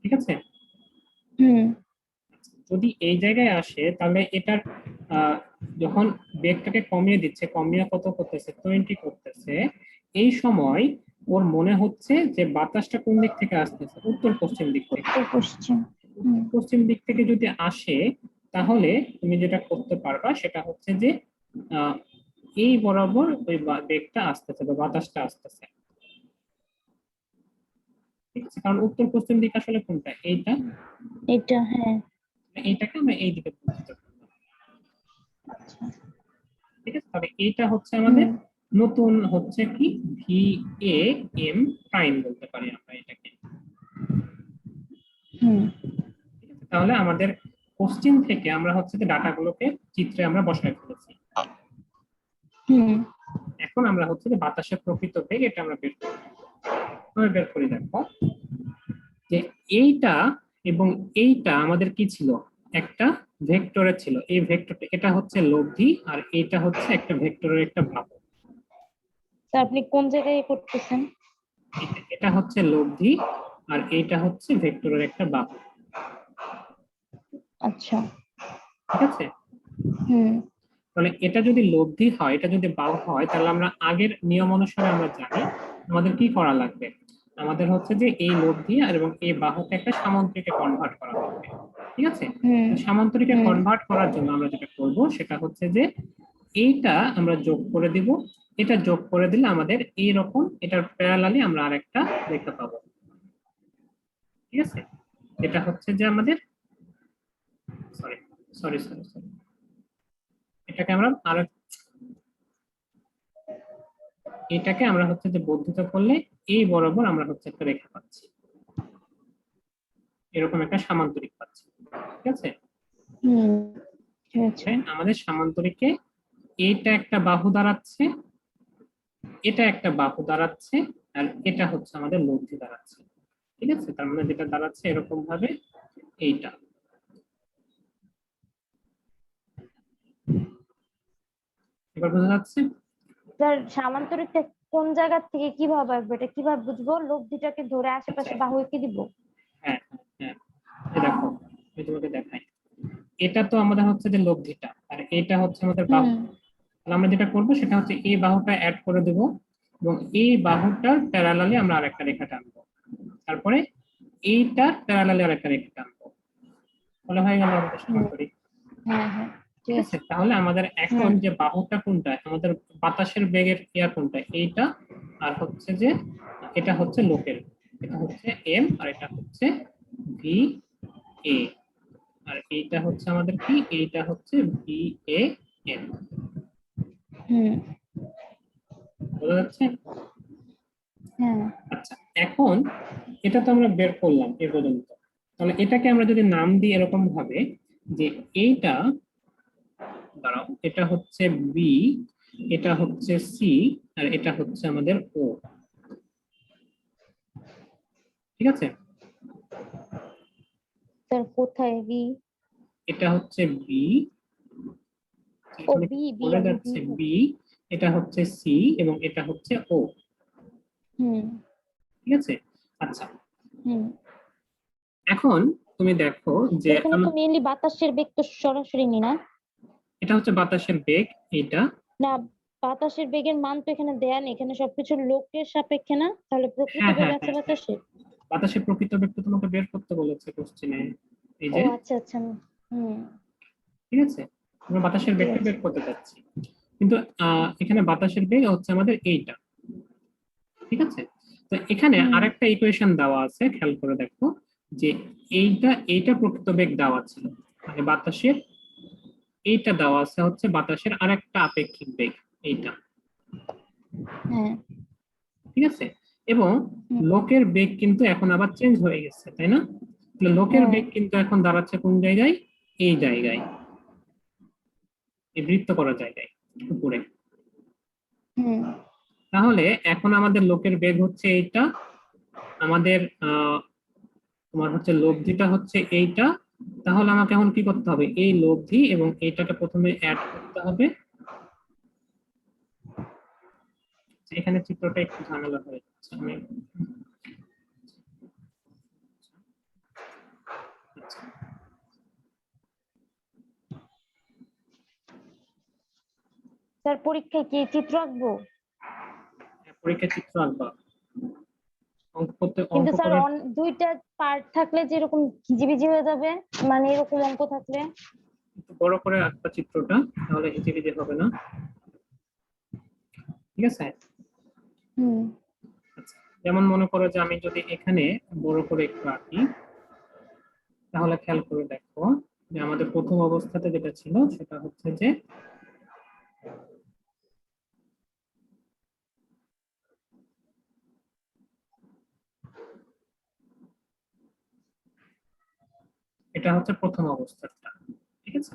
Speaker 1: ঠিক আছে, যদি এই জায়গায় আসে তাহলে এটার যখন বেগটাকে কমিয়ে দিচ্ছে, কমিয়ে কত করতেছে? 20 করতেছে, এই সময় ওর মনে হচ্ছে যে বাতাসটা কোন দিক থেকে আসতেছে, উত্তর পশ্চিম দিক থেকে।
Speaker 2: উত্তর পশ্চিম।
Speaker 1: উত্তর পশ্চিম দিক থেকে যদি আসে, তাহলে তুমি যেটা করতে পারবা সেটা হচ্ছে যে আহ, এই বরাবর ওই বেগটা আসতেছে বা বাতাসটা আসতেছে, ঠিক আছে? কারণ উত্তর পশ্চিম দিক আসলে কোনটা, এইটা।
Speaker 2: এটা হ্যাঁ।
Speaker 1: এইটাকে আমরা এই দিকে পরিচিত করলাম,
Speaker 2: আচ্ছা।
Speaker 1: ঠিক আছে? তবে এইটা হচ্ছে আমাদের
Speaker 2: হুম
Speaker 1: নতুন হচ্ছে কি ভি এ এম প্রাইম বলতে পারি আমরা এটাকে,
Speaker 2: হুম
Speaker 1: ঠিক আছে? তাহলে আমাদের পশ্চিম থেকে আমরা হচ্ছে যে ডাটাগুলোকে চিত্রে আমরা বসায় ফেলেছি।
Speaker 2: হুম
Speaker 1: এখন আমরা হচ্ছে যে বাতাসের প্রকৃত বেগ এটা আমরা বের করব। আমরা বের করি, দেখো যে এইটা এবং এইটা আমাদের কি ছিল, একটা ভেক্টরের ছিল। এই ভেক্টরটা এটা হচ্ছে লব্ধি, আর এইটা হচ্ছে একটা ভেক্টরের একটা বাহু।
Speaker 2: তা আপনি কোন জায়গায় করতেছেন?
Speaker 1: এটা হচ্ছে লব্ধি, আর এইটা হচ্ছে ভেক্টরের একটা বাহু,
Speaker 2: আচ্ছা।
Speaker 1: ঠিক আছে?
Speaker 2: হুম
Speaker 1: তাহলে এটা যদি লব্ধি হয়, এটা যদি বাহু হয়, তাহলে আমরা আগের নিয়ম অনুসারে আমরা জানি আমাদের কি করা লাগবে। আমাদের হচ্ছে যে এই লব্ধি আর এবং এই বাহুকে একটা সামান্তরিকে কনভার্ট করা লাগবে, ঠিক আছে?
Speaker 2: হুম
Speaker 1: তো সামান্তরিকে
Speaker 2: হুম
Speaker 1: কনভার্ট করার জন্য আমরা যেটা করব সেটা হচ্ছে যে এইটা আমরা যোগ করে দিব, এটা যোগ করে দিলে আমাদের এইরকম এটার প্যারালালি আমরা আরেকটা রেখা পাবো, ঠিক আছে? এটা হচ্ছে যে আমাদের সরি সরি সরি সরি এটাকে আমরা আর এটাকে আমরা হচ্ছে যে বর্ধিত করলে এই বরাবর আমরা হচ্ছে একটা রেখা পাচ্ছি, এরকম একটা সামান্তরিক পাচ্ছি, ঠিক আছে?
Speaker 2: হুম ঠিক আছে।
Speaker 1: আমাদের সামান্তরিকে এইটা একটা বাহু দাঁড়াচ্ছে, এটা একটা বাহু দাঁড়াচ্ছে, আর এটা হচ্ছে আমাদের লব্ধি দাঁড়াচ্ছে, ঠিক আছে? তার মানে যেটা দাঁড়াচ্ছে এরকম ভাবে এইটা। এবার বোঝা যাচ্ছে?
Speaker 2: স্যার সামান্তরিকটা কোন জায়গা থেকে কিভাবে আসবে, এটা কিভাবে বুঝবো? লব্ধিটাকে ধরে
Speaker 1: আচ্ছা,
Speaker 2: আশেপাশে বাহু এঁকে দিব?
Speaker 1: হ্যাঁ হ্যাঁ, এই দেখো আমি তোমাকে দেখাই। এটা তো আমাদের হচ্ছে যে লব্ধিটা, আর এটা হচ্ছে আমাদের বাহু।
Speaker 2: হুম
Speaker 1: তাহলে আমরা যেটা করবো সেটা হচ্ছে এই বাহুটা অ্যাড করে দেবো, এবং এই বাহুটার প্যারালালি আমরা আরেকটা রেখা টানবো, তারপরে এইটার প্যারালালি আরেকটা রেখা টানবো, তাহলে হয়ে গেল আমাদের
Speaker 2: হুম
Speaker 1: সমান্তরিক,
Speaker 2: হ্যাঁ হ্যাঁ
Speaker 1: ঠিক
Speaker 2: ঠিক
Speaker 1: আছে?
Speaker 2: আছে।
Speaker 1: তাহলে আমাদের এখন
Speaker 2: হুম
Speaker 1: যে বাহুটা কোনটা, আমাদের বাতাসের বেগের ইয়া কোনটা, এইটা। আর হচ্ছে যে এটা হচ্ছে লোকের, এটা হচ্ছে এম, আর এটা হচ্ছে ভি এ, আর এইটা হচ্ছে আমাদের কি, এইটা হচ্ছে ভি এ এম।
Speaker 2: হুম
Speaker 1: বোঝা যাচ্ছে?
Speaker 2: হ্যাঁ
Speaker 1: আচ্ছা, এখন এটা তো আমরা বের করলাম এ পর্যন্ত। তাহলে এটাকে আমরা যদি নাম দিই এরকম ভাবে যে এইটা, দাঁড়াও, এটা হচ্ছে বি, এটা হচ্ছে সি, আর এটা হচ্ছে আমাদের ও, ঠিক আছে?
Speaker 2: স্যার কোথায় বি?
Speaker 1: এটা হচ্ছে বি,
Speaker 2: ও
Speaker 1: এখানে
Speaker 2: বি বি
Speaker 1: পড়ে
Speaker 2: আমি বি
Speaker 1: যাচ্ছে বি, এটা হচ্ছে সি, এবং এটা হচ্ছে ও,
Speaker 2: হুম
Speaker 1: ঠিক আছে? আচ্ছা,
Speaker 2: হুম।
Speaker 1: এখন তুমি দেখো যে
Speaker 2: এখানে তো মেইনলি বাতাসের বেগ তো সরাসরি নি না?
Speaker 1: এটা হচ্ছে বাতাসের বেগ, এটা।
Speaker 2: না, বাতাসের বেগের মান তো এখানে দেয়া নেই, এখানে সবকিছু লোকের সাপেক্ষে না, তাহলে প্রকৃত
Speaker 1: হ্যাঁ
Speaker 2: বেগ
Speaker 1: হ্যাঁ
Speaker 2: আছে
Speaker 1: হ্যাঁ হ্যাঁ,
Speaker 2: বাতাসের।
Speaker 1: বাতাসের প্রকৃত বেগ তো তোমাকে বের করতে বলেছে কোশ্চেনে, এই
Speaker 2: ও
Speaker 1: যে,
Speaker 2: আচ্ছা আচ্ছা। হুম
Speaker 1: ঠিক আছে? আমরা বাতাসের
Speaker 2: ঠিক
Speaker 1: বেগটা
Speaker 2: আছে।
Speaker 1: বের করতে চাচ্ছি, কিন্তু এখানে বাতাসের বেগ হচ্ছে আমাদের এইটা, ঠিক আছে? তো এখানে
Speaker 2: হুম
Speaker 1: আরেকটা ইকুয়েশন দেওয়া আছে, খেয়াল করে দেখো যে এইটা প্রকৃত বেগ দেওয়া ছিল, মানে বাতাসের এইটা দেওয়া আছে হচ্ছে বাতাসের আরেকটা আপেক্ষিক বেগ, এইটা,
Speaker 2: হ্যাঁ
Speaker 1: ঠিক আছে? এবং
Speaker 2: হুম
Speaker 1: লোকের বেগ কিন্তু এখন আবার চেঞ্জ হয়ে গেছে, তাই না? তাহলে লোকের
Speaker 2: হ্যাঁ
Speaker 1: বেগ কিন্তু এখন দাঁড়াচ্ছে কোন জায়গায়, এই জায়গায়, এই বৃত্ত করা জায়গায় উপরে।
Speaker 2: হুম
Speaker 1: তাহলে এখন আমাদের লোকের বেগ হচ্ছে এইটা, আমাদের তোমার হচ্ছে লব্ধিটা হচ্ছে এইটা। তাহলে আমাকে এখন কি করতে হবে, এই লব্ধি এবং এইটাকে প্রথমে অ্যাড করতে হবে। এখানে চিত্রটা একটু ঝামেলা হয়ে যাচ্ছে, আমি আচ্ছা,
Speaker 2: স্যার পরীক্ষায় কি চিত্র আঁকবো?
Speaker 1: পরীক্ষা চিত্র আঁকবা, অঙ্ক করতে
Speaker 2: কিন্তু
Speaker 1: অঙ্ক
Speaker 2: স্যার
Speaker 1: করার
Speaker 2: দুইটা পার্ট থাকলে যে এরকম ঘিজিবিজি হয়ে যাবে, মানে এরকম অঙ্ক থাকলে।
Speaker 1: একটু বড় করে আঁকবা চিত্রটা, তাহলে হিজিবিজি হবে না। ঠিক আছে?
Speaker 2: হুম।
Speaker 1: আচ্ছা, যেমন মনে করো যে আমি যদি এখানে বড় করে একটু আঁকি, তাহলে খেয়াল করে দেখো যে আমাদের প্রথম অবস্থাতে যেটা ছিল সেটা হচ্ছে যে এটা হচ্ছে প্রথম অবস্থাটা। ঠিক আছে?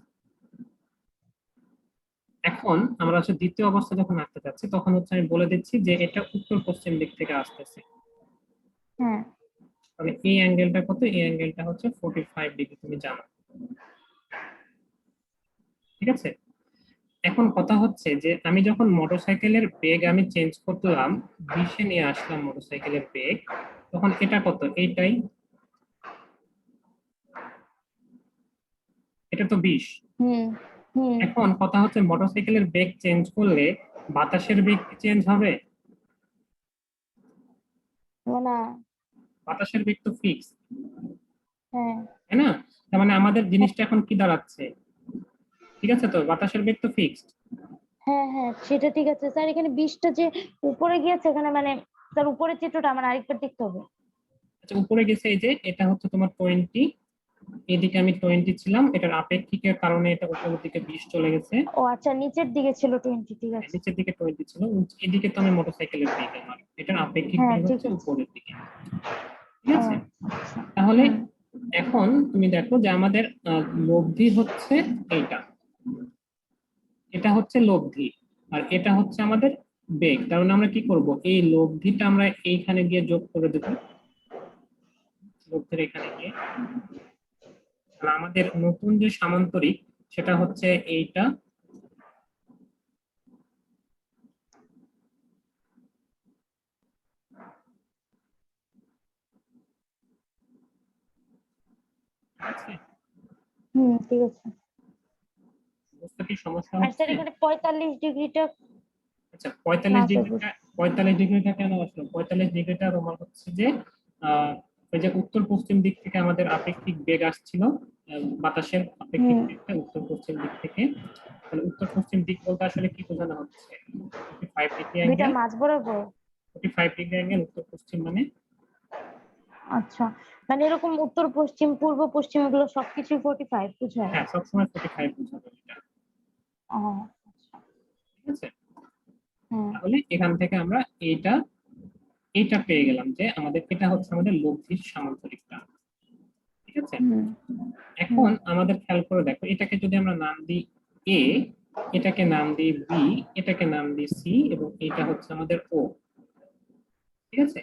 Speaker 1: এখন আমরা হচ্ছে দ্বিতীয় অবস্থা যখন আঁকতে যাচ্ছি, তখন হচ্ছে আমি বলে দিচ্ছি যে এটা উত্তর পশ্চিম দিক থেকে আসতেছে।
Speaker 2: হ্যাঁ।
Speaker 1: তাহলে এই অ্যাঙ্গেলটা কত? এই অ্যাঙ্গেলটা হচ্ছে 45 ডিগ্রি, তুমি জানো। ঠিক আছে? এখন কথা হচ্ছে যে আমি যখন মোটরসাইকেলের বেগ আমি চেঞ্জ করলাম, 20-এ নিয়ে আসলাম মোটরসাইকেলের বেগ, তখন এটা কত? এইটাই, এটা তো 20।
Speaker 2: হুম। হুম।
Speaker 1: এখন কথা হচ্ছে মোটরসাইকেলের বেগ চেঞ্জ করলে বাতাসের বেগ চেঞ্জ হবে?
Speaker 2: না।
Speaker 1: বাতাসের বেগ তো ফিক্স,
Speaker 2: হ্যাঁ।
Speaker 1: তাই না? তার মানে আমাদের জিনিসটা এখন কি দাঁড়াচ্ছে? ঠিক আছে, তো বাতাসের বেগ তো ফিক্সড।
Speaker 2: হ্যাঁ হ্যাঁ সেটা ঠিক আছে স্যার, এখানে 20টা যে উপরে গিয়েছে এখানে, মানে স্যার উপরের চিত্রটা আমার আরেকবার দেখতে হবে।
Speaker 1: আচ্ছা, উপরে গেছে, এই যে এটা হচ্ছে তোমার 20, এদিকে আমি 20 ছিলাম, এটার আপেক্ষিকের কারণে এটা উপরের দিকে 20 চলে গেছে।
Speaker 2: ও আচ্ছা, নিচের দিকে ছিল 20, ঠিক আছে।
Speaker 1: নিচের দিকে 20 ছিল, এদিকে তো আমি মোটরসাইকেলের বেগ, আমার এটার আপেক্ষিক
Speaker 2: হ্যাঁ
Speaker 1: বেগ
Speaker 2: ঠিক
Speaker 1: হচ্ছে
Speaker 2: আছে।
Speaker 1: উপরের দিকে। ঠিক
Speaker 2: ও
Speaker 1: আছে?
Speaker 2: আচ্ছা।
Speaker 1: তাহলে
Speaker 2: হুম।
Speaker 1: এখন তুমি দেখো যে আমাদের লব্ধি হচ্ছে এইটা, এটা হচ্ছে লব্ধি, আর এটা হচ্ছে আমাদের বেগ। তার মানে আমরা কি করব? এই লব্ধিটা আমরা এইখানে গিয়ে যোগ করে দেব, লব্ধির এখানে গিয়ে। আর আমাদের নতুন যে সামান্তরিক সেটা হচ্ছে এইটা। ঠিক আছে?
Speaker 2: হুম ঠিক আছে।
Speaker 1: বুঝতে কি সমস্যা
Speaker 2: আর স্যার
Speaker 1: হচ্ছে?
Speaker 2: এখানে 45 ডিগ্রিটা
Speaker 1: আচ্ছা,
Speaker 2: না
Speaker 1: 45
Speaker 2: স্যার
Speaker 1: ডিগ্রিটা, 45 ডিগ্রিটা কেন আসলো? 45 ডিগ্রিটা তোমার হচ্ছে যে ওই যে উত্তর পশ্চিম দিক থেকে আমাদের আপেক্ষিক বেগ আসছিল, বাতাসের আপেক্ষিক
Speaker 2: হুম।
Speaker 1: বেগটা উত্তর পশ্চিম দিক থেকে। তাহলে উত্তর পশ্চিম দিক বলতে আসলে কি বোঝানো হচ্ছে? 45 ডিগ্রি
Speaker 2: দুইটা
Speaker 1: অ্যাঙ্গেল,
Speaker 2: মাঝ বরাবর।
Speaker 1: 45 ডিগ্রি অ্যাঙ্গেল উত্তর পশ্চিম মানে।
Speaker 2: আচ্ছা, মানে এরকম উত্তর পশ্চিম পূর্ব পশ্চিম এগুলো সবকিছু 45 বুঝায়?
Speaker 1: হ্যাঁ, সবসময় 45 বোঝাবে এটা।
Speaker 2: ও আচ্ছা।
Speaker 1: ঠিক আছে?
Speaker 2: হ্যাঁ।
Speaker 1: তাহলে এখান থেকে আমরা এইটা এইটা পেয়ে গেলাম যে আমাদের এটা হচ্ছে আমাদের লব্ধির সামান্তরিকটা। ঠিক আছে?
Speaker 2: হুম। হুম।
Speaker 1: এখন আমাদের খেয়াল করে দেখো, এটাকে যদি আমরা নাম দিই এ, এটাকে নাম দিই বি, এটাকে নাম দিই সি, এবং এটা হচ্ছে আমাদের ও। ঠিক আছে?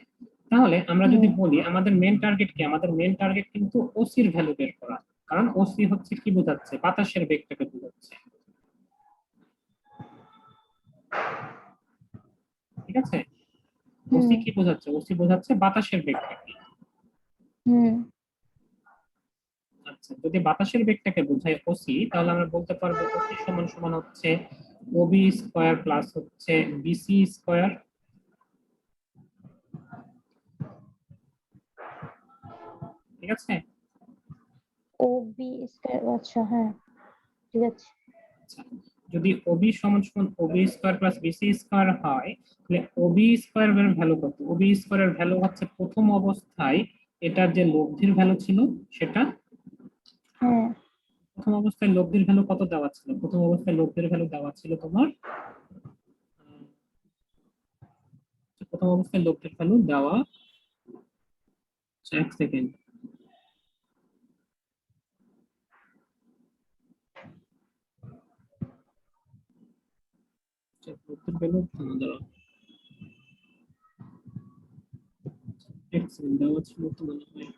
Speaker 1: তাহলে আমরা যদি
Speaker 2: হুম।
Speaker 1: বলি আমাদের মেন টার্গেট কি? আমাদের মেন টার্গেট কিন্তু ওসির ভ্যালু বের করা, কারণ ওসি হচ্ছে কি বোঝাচ্ছে? বাতাসের বেগটাকে বোঝাচ্ছে। ঠিক আছে?
Speaker 2: হুম।
Speaker 1: ওসি কি বোঝাচ্ছে? ওসি বোঝাচ্ছে বাতাসের বেগটাকে।
Speaker 2: হুম।
Speaker 1: আচ্ছা, যদি বাতাসের বেগটাকে বোঝায় ওসি, তাহলে আমরা বলতে পারবো ওসি সমান সমান হচ্ছে ওবি স্কয়ার প্লাস হচ্ছে বিসি স্কয়ার। ঠিক আছে?
Speaker 2: ও বি স্কয়ার, আচ্ছা হ্যাঁ ঠিক আছে।
Speaker 1: আচ্ছা, যদি ওবি সমান সমান OB square plus BC square হয়, তাহলে ওবি স্কয়ার এর ভ্যালু কত? ওবি স্কয়ার এর ভ্যালু হচ্ছে প্রথম অবস্থায় এটার যে লব্ধির ভ্যালু ছিল সেটা।
Speaker 2: হ্যাঁ।
Speaker 1: প্রথম অবস্থায় লব্ধির ভ্যালু কত দেওয়া ছিল? প্রথম অবস্থায় লব্ধির ভ্যালু দেওয়া ছিল তোমার প্রথম অবস্থায় লব্ধির ভ্যালু দেওয়া, এক সেকেন্ড, লব্ধির ভ্যালু দেওয়া, এক সেকেন্ড, দেওয়া ছিল তো মনে হয়।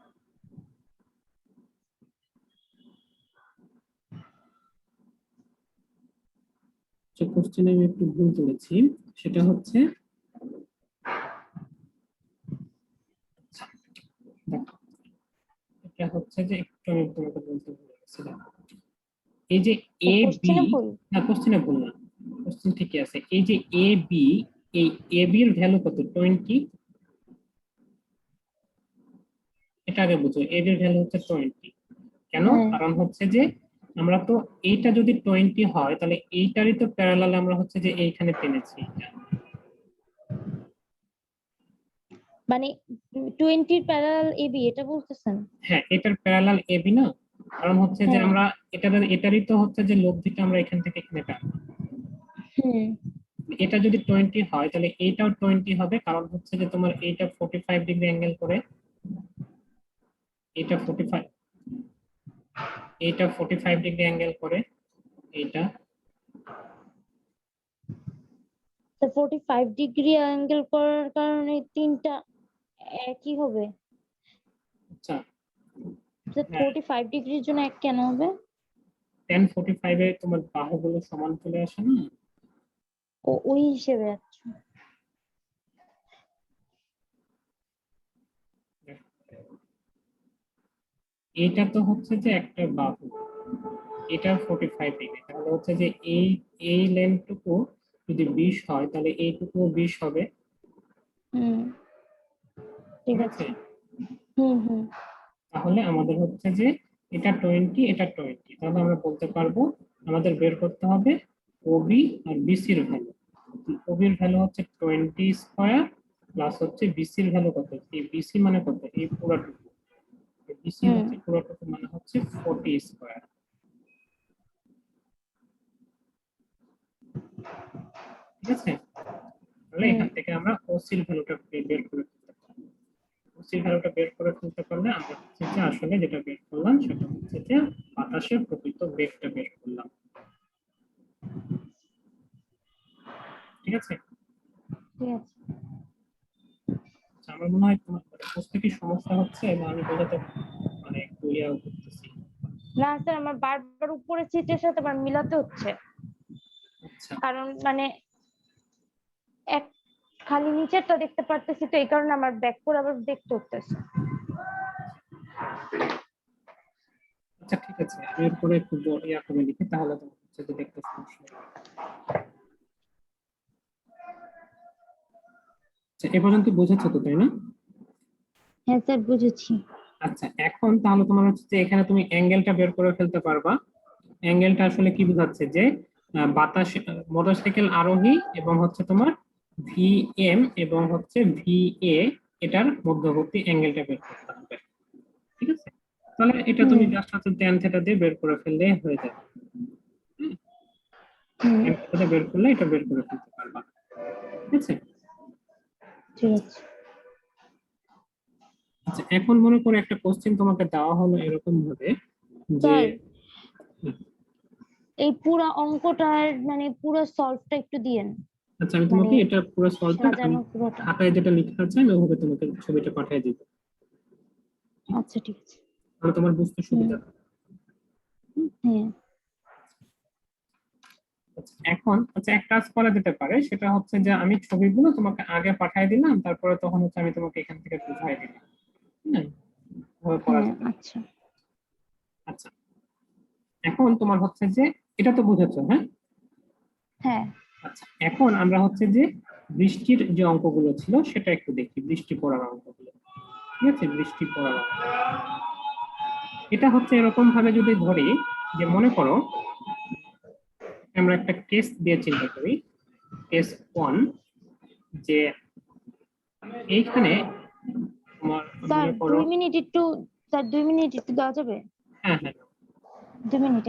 Speaker 1: যে কোশ্চেনে আমি একটু ভুল করেছি, সেটা হচ্ছে দেখো, এটা হচ্ছে যে একটু আমি তোমাকে বলতে ভুলে গেছিলাম। এই যে এ বি,
Speaker 2: কোশ্চেনে ভুল।
Speaker 1: না কোশ্চেনে ভুল না, কোশ্চেন ঠিকই আছে। এই যে এ বি, এই ab এর ভ্যালু কত 20, এটা আগে বুঝো ab এর ভ্যালু হচ্ছে 20। কেন?
Speaker 2: হ্যাঁ
Speaker 1: কারণ হচ্ছে যে আমরা তো এইটা যদি 20 হয় তাহলে এইটারই তো প্যারালাল আমরা হচ্ছে যে এইখানে টেনেছি এটা।
Speaker 2: মানে 20 প্যারালাল এবি এটা বলতেছেন?
Speaker 1: হ্যাঁ, এটার প্যারালাল ab না, কারণ হচ্ছে যে
Speaker 2: হ্যাঁ।
Speaker 1: আমরা এটারই তো হচ্ছে যে লব্ধিটা আমরা এখান থেকে এখানে টানবো।
Speaker 2: হুম।
Speaker 1: এটা যদি 20 হয় তাহলে এইটাও 20 হবে, কারণ হচ্ছে যে তোমার এইটা 45 ডিগ্রি অ্যাঙ্গেল করে, এটা 45, এইটা 45 ডিগ্রি অ্যাঙ্গেল করে, এইটা।
Speaker 2: তো 45 ডিগ্রি অ্যাঙ্গেল করার কারণে তিনটা একই হবে?
Speaker 1: আচ্ছা,
Speaker 2: 45 ডিগ্রির জন্য এক কেন হবে?
Speaker 1: 1045 এ তোমার বাহুগুলো সমান চলে আসে না?
Speaker 2: ও ওই হিসেবে। আচ্ছা।
Speaker 1: এইটা তো হচ্ছে যে একটা বাহু, এটা 45 ডিগ্রি, তাহলে হচ্ছে যে এই এই লেন্থটুকু যদি 20 হয় তাহলে এইটুকুও 20 হবে।
Speaker 2: হুম, ঠিক
Speaker 1: ঠিক আছে,
Speaker 2: আছে। হুম হুম।
Speaker 1: তাহলে আমাদের হচ্ছে যে এটা 20, এটা 20, তাহলে আমরা বলতে পারবো আমাদের বের করতে হবে ওবি আর বিসির ভ্যালু। ওবির ভ্যালু হচ্ছে 20 স্কয়ার, প্লাস হচ্ছে বিসির ভ্যালু কত, এই বিসি মানে কত, এই পুরোটুকু, বিসি
Speaker 2: হুম
Speaker 1: হচ্ছে পুরোটুকু মানে হচ্ছে 40 স্কয়ার। ঠিক আছে, তাহলে
Speaker 2: হুম।
Speaker 1: এখান থেকে আমরা ওসির ভ্যালুটা বের করে ফেলতে পারবো। ওসির ভ্যালুটা বের করে ফেলতে পারলে আমরা হচ্ছে যে আসলে যেটা বের করলাম সেটা হচ্ছে যে বাতাসের প্রকৃত বেগটা বের করলাম। ঠিক আছে,
Speaker 2: ঠিক আছে।
Speaker 1: আচ্ছা, আমার মনে হয় তোমার বুঝতে কি সমস্যা হচ্ছে, এবং আমি বোঝাতে মানে একটু ইয়াও করতেছি।
Speaker 2: না স্যার, আমার বারবার উপরে চিটের সাথে আবার মিলাতে হচ্ছে,
Speaker 1: আচ্ছা
Speaker 2: কারণ মানে এক খালি নিচেরটা দেখতে পারতেছি, তো এই কারণে আমার ব্যাক করে আবার দেখতে হতেছে।
Speaker 1: আচ্ছা, ঠিক আছে, আমি এরপরে একটু ইয়া করে লিখি, তাহলে তোমার হচ্ছে যে দেখতে সমস্যা হবে। আচ্ছা, এ পর্যন্ত বুঝেছো তো, তাই না?
Speaker 2: হ্যাঁ স্যার, বুঝেছি।
Speaker 1: আচ্ছা, এখন তাহলে তোমার হচ্ছে যে এখানে তুমি অ্যাঙ্গেলটা বের করে ফেলতে পারবা। অ্যাঙ্গেলটা আসলে কি বোঝাচ্ছে যে বাতাস, মোটরসাইকেল আরোহী এবং হচ্ছে তোমার ভি এম এবং হচ্ছে ভি এ, এটার মধ্যবর্তী অ্যাঙ্গেলটা বের করতে হবে। ঠিক আছে, তাহলে এটা
Speaker 2: হুম
Speaker 1: তুমি জাস্ট হচ্ছে ট্যান থিটা দিয়ে বের করে ফেললে হয়ে যাবে।
Speaker 2: হুম।
Speaker 1: ট্যান থিটা বের করলে এটা বের করে ফেলতে পারবা। ঠিক আছে,
Speaker 2: ঠিক আছে
Speaker 1: আচ্ছা, এখন মনে করো একটা কোশ্চেন তোমাকে দেওয়া হলো এরকম ভাবে যে
Speaker 2: স্যার, এই পুরো অঙ্কটার মানে পুরো সলভটা একটু দিয়েন,
Speaker 1: আচ্ছা, আমি
Speaker 2: মানে
Speaker 1: তোমাকে এটা পুরো সলভটা আমি
Speaker 2: সাজানো পুরোটা।
Speaker 1: খাতায় যেটা লেখা আছে আমি ওভাবে তোমাকে ছবিটা পাঠিয়ে দিব।
Speaker 2: আচ্ছা ঠিক আছে।
Speaker 1: তাহলে তোমার বুঝতে
Speaker 2: হুম।
Speaker 1: সুবিধা হবে।
Speaker 2: হ্যাঁ।
Speaker 1: আচ্ছা, এখন আচ্ছা এক কাজ করা যেতে পারে, সেটা হচ্ছে যে আমি ছবিগুলো তোমাকে আগে পাঠিয়ে দিলাম, তারপরে তখন হচ্ছে আমি তোমাকে এখান থেকে বুঝাই দিলাম। হ্যাঁ, এভাবে করা
Speaker 2: হ্যাঁ
Speaker 1: যেতে পারে।
Speaker 2: আচ্ছা।
Speaker 1: আচ্ছা, এখন তোমার হচ্ছে যে এটা তো বুঝেছো, হ্যাঁ?
Speaker 2: হ্যাঁ।
Speaker 1: আচ্ছা, এখন আমরা হচ্ছে যে বৃষ্টির যে অঙ্কগুলো ছিল সেটা একটু দেখি, বৃষ্টি পড়ার অঙ্কগুলো। ঠিক আছে, বৃষ্টি পড়ার অঙ্ক এটা হচ্ছে এরকম ভাবে যদি ধরি যে মনে করো আমরা একটা কেস দিয়ে চিন্তা করি, কেস 1, যে এইখানে তোমার
Speaker 2: স্যার
Speaker 1: মনে করো,
Speaker 2: 2 মিনিট একটু, স্যার 2 মিনিট একটু দেওয়া যাবে?
Speaker 1: হ্যাঁ হ্যাঁ,
Speaker 2: 2 মিনিট।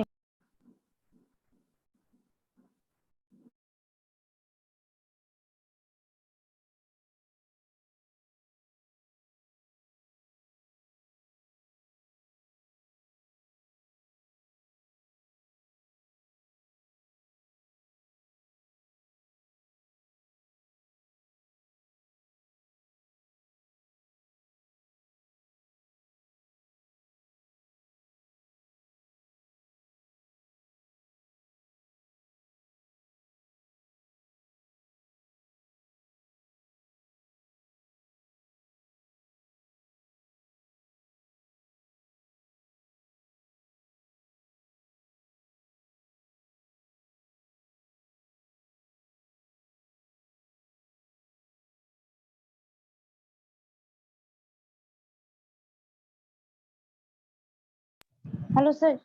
Speaker 2: Hello sir.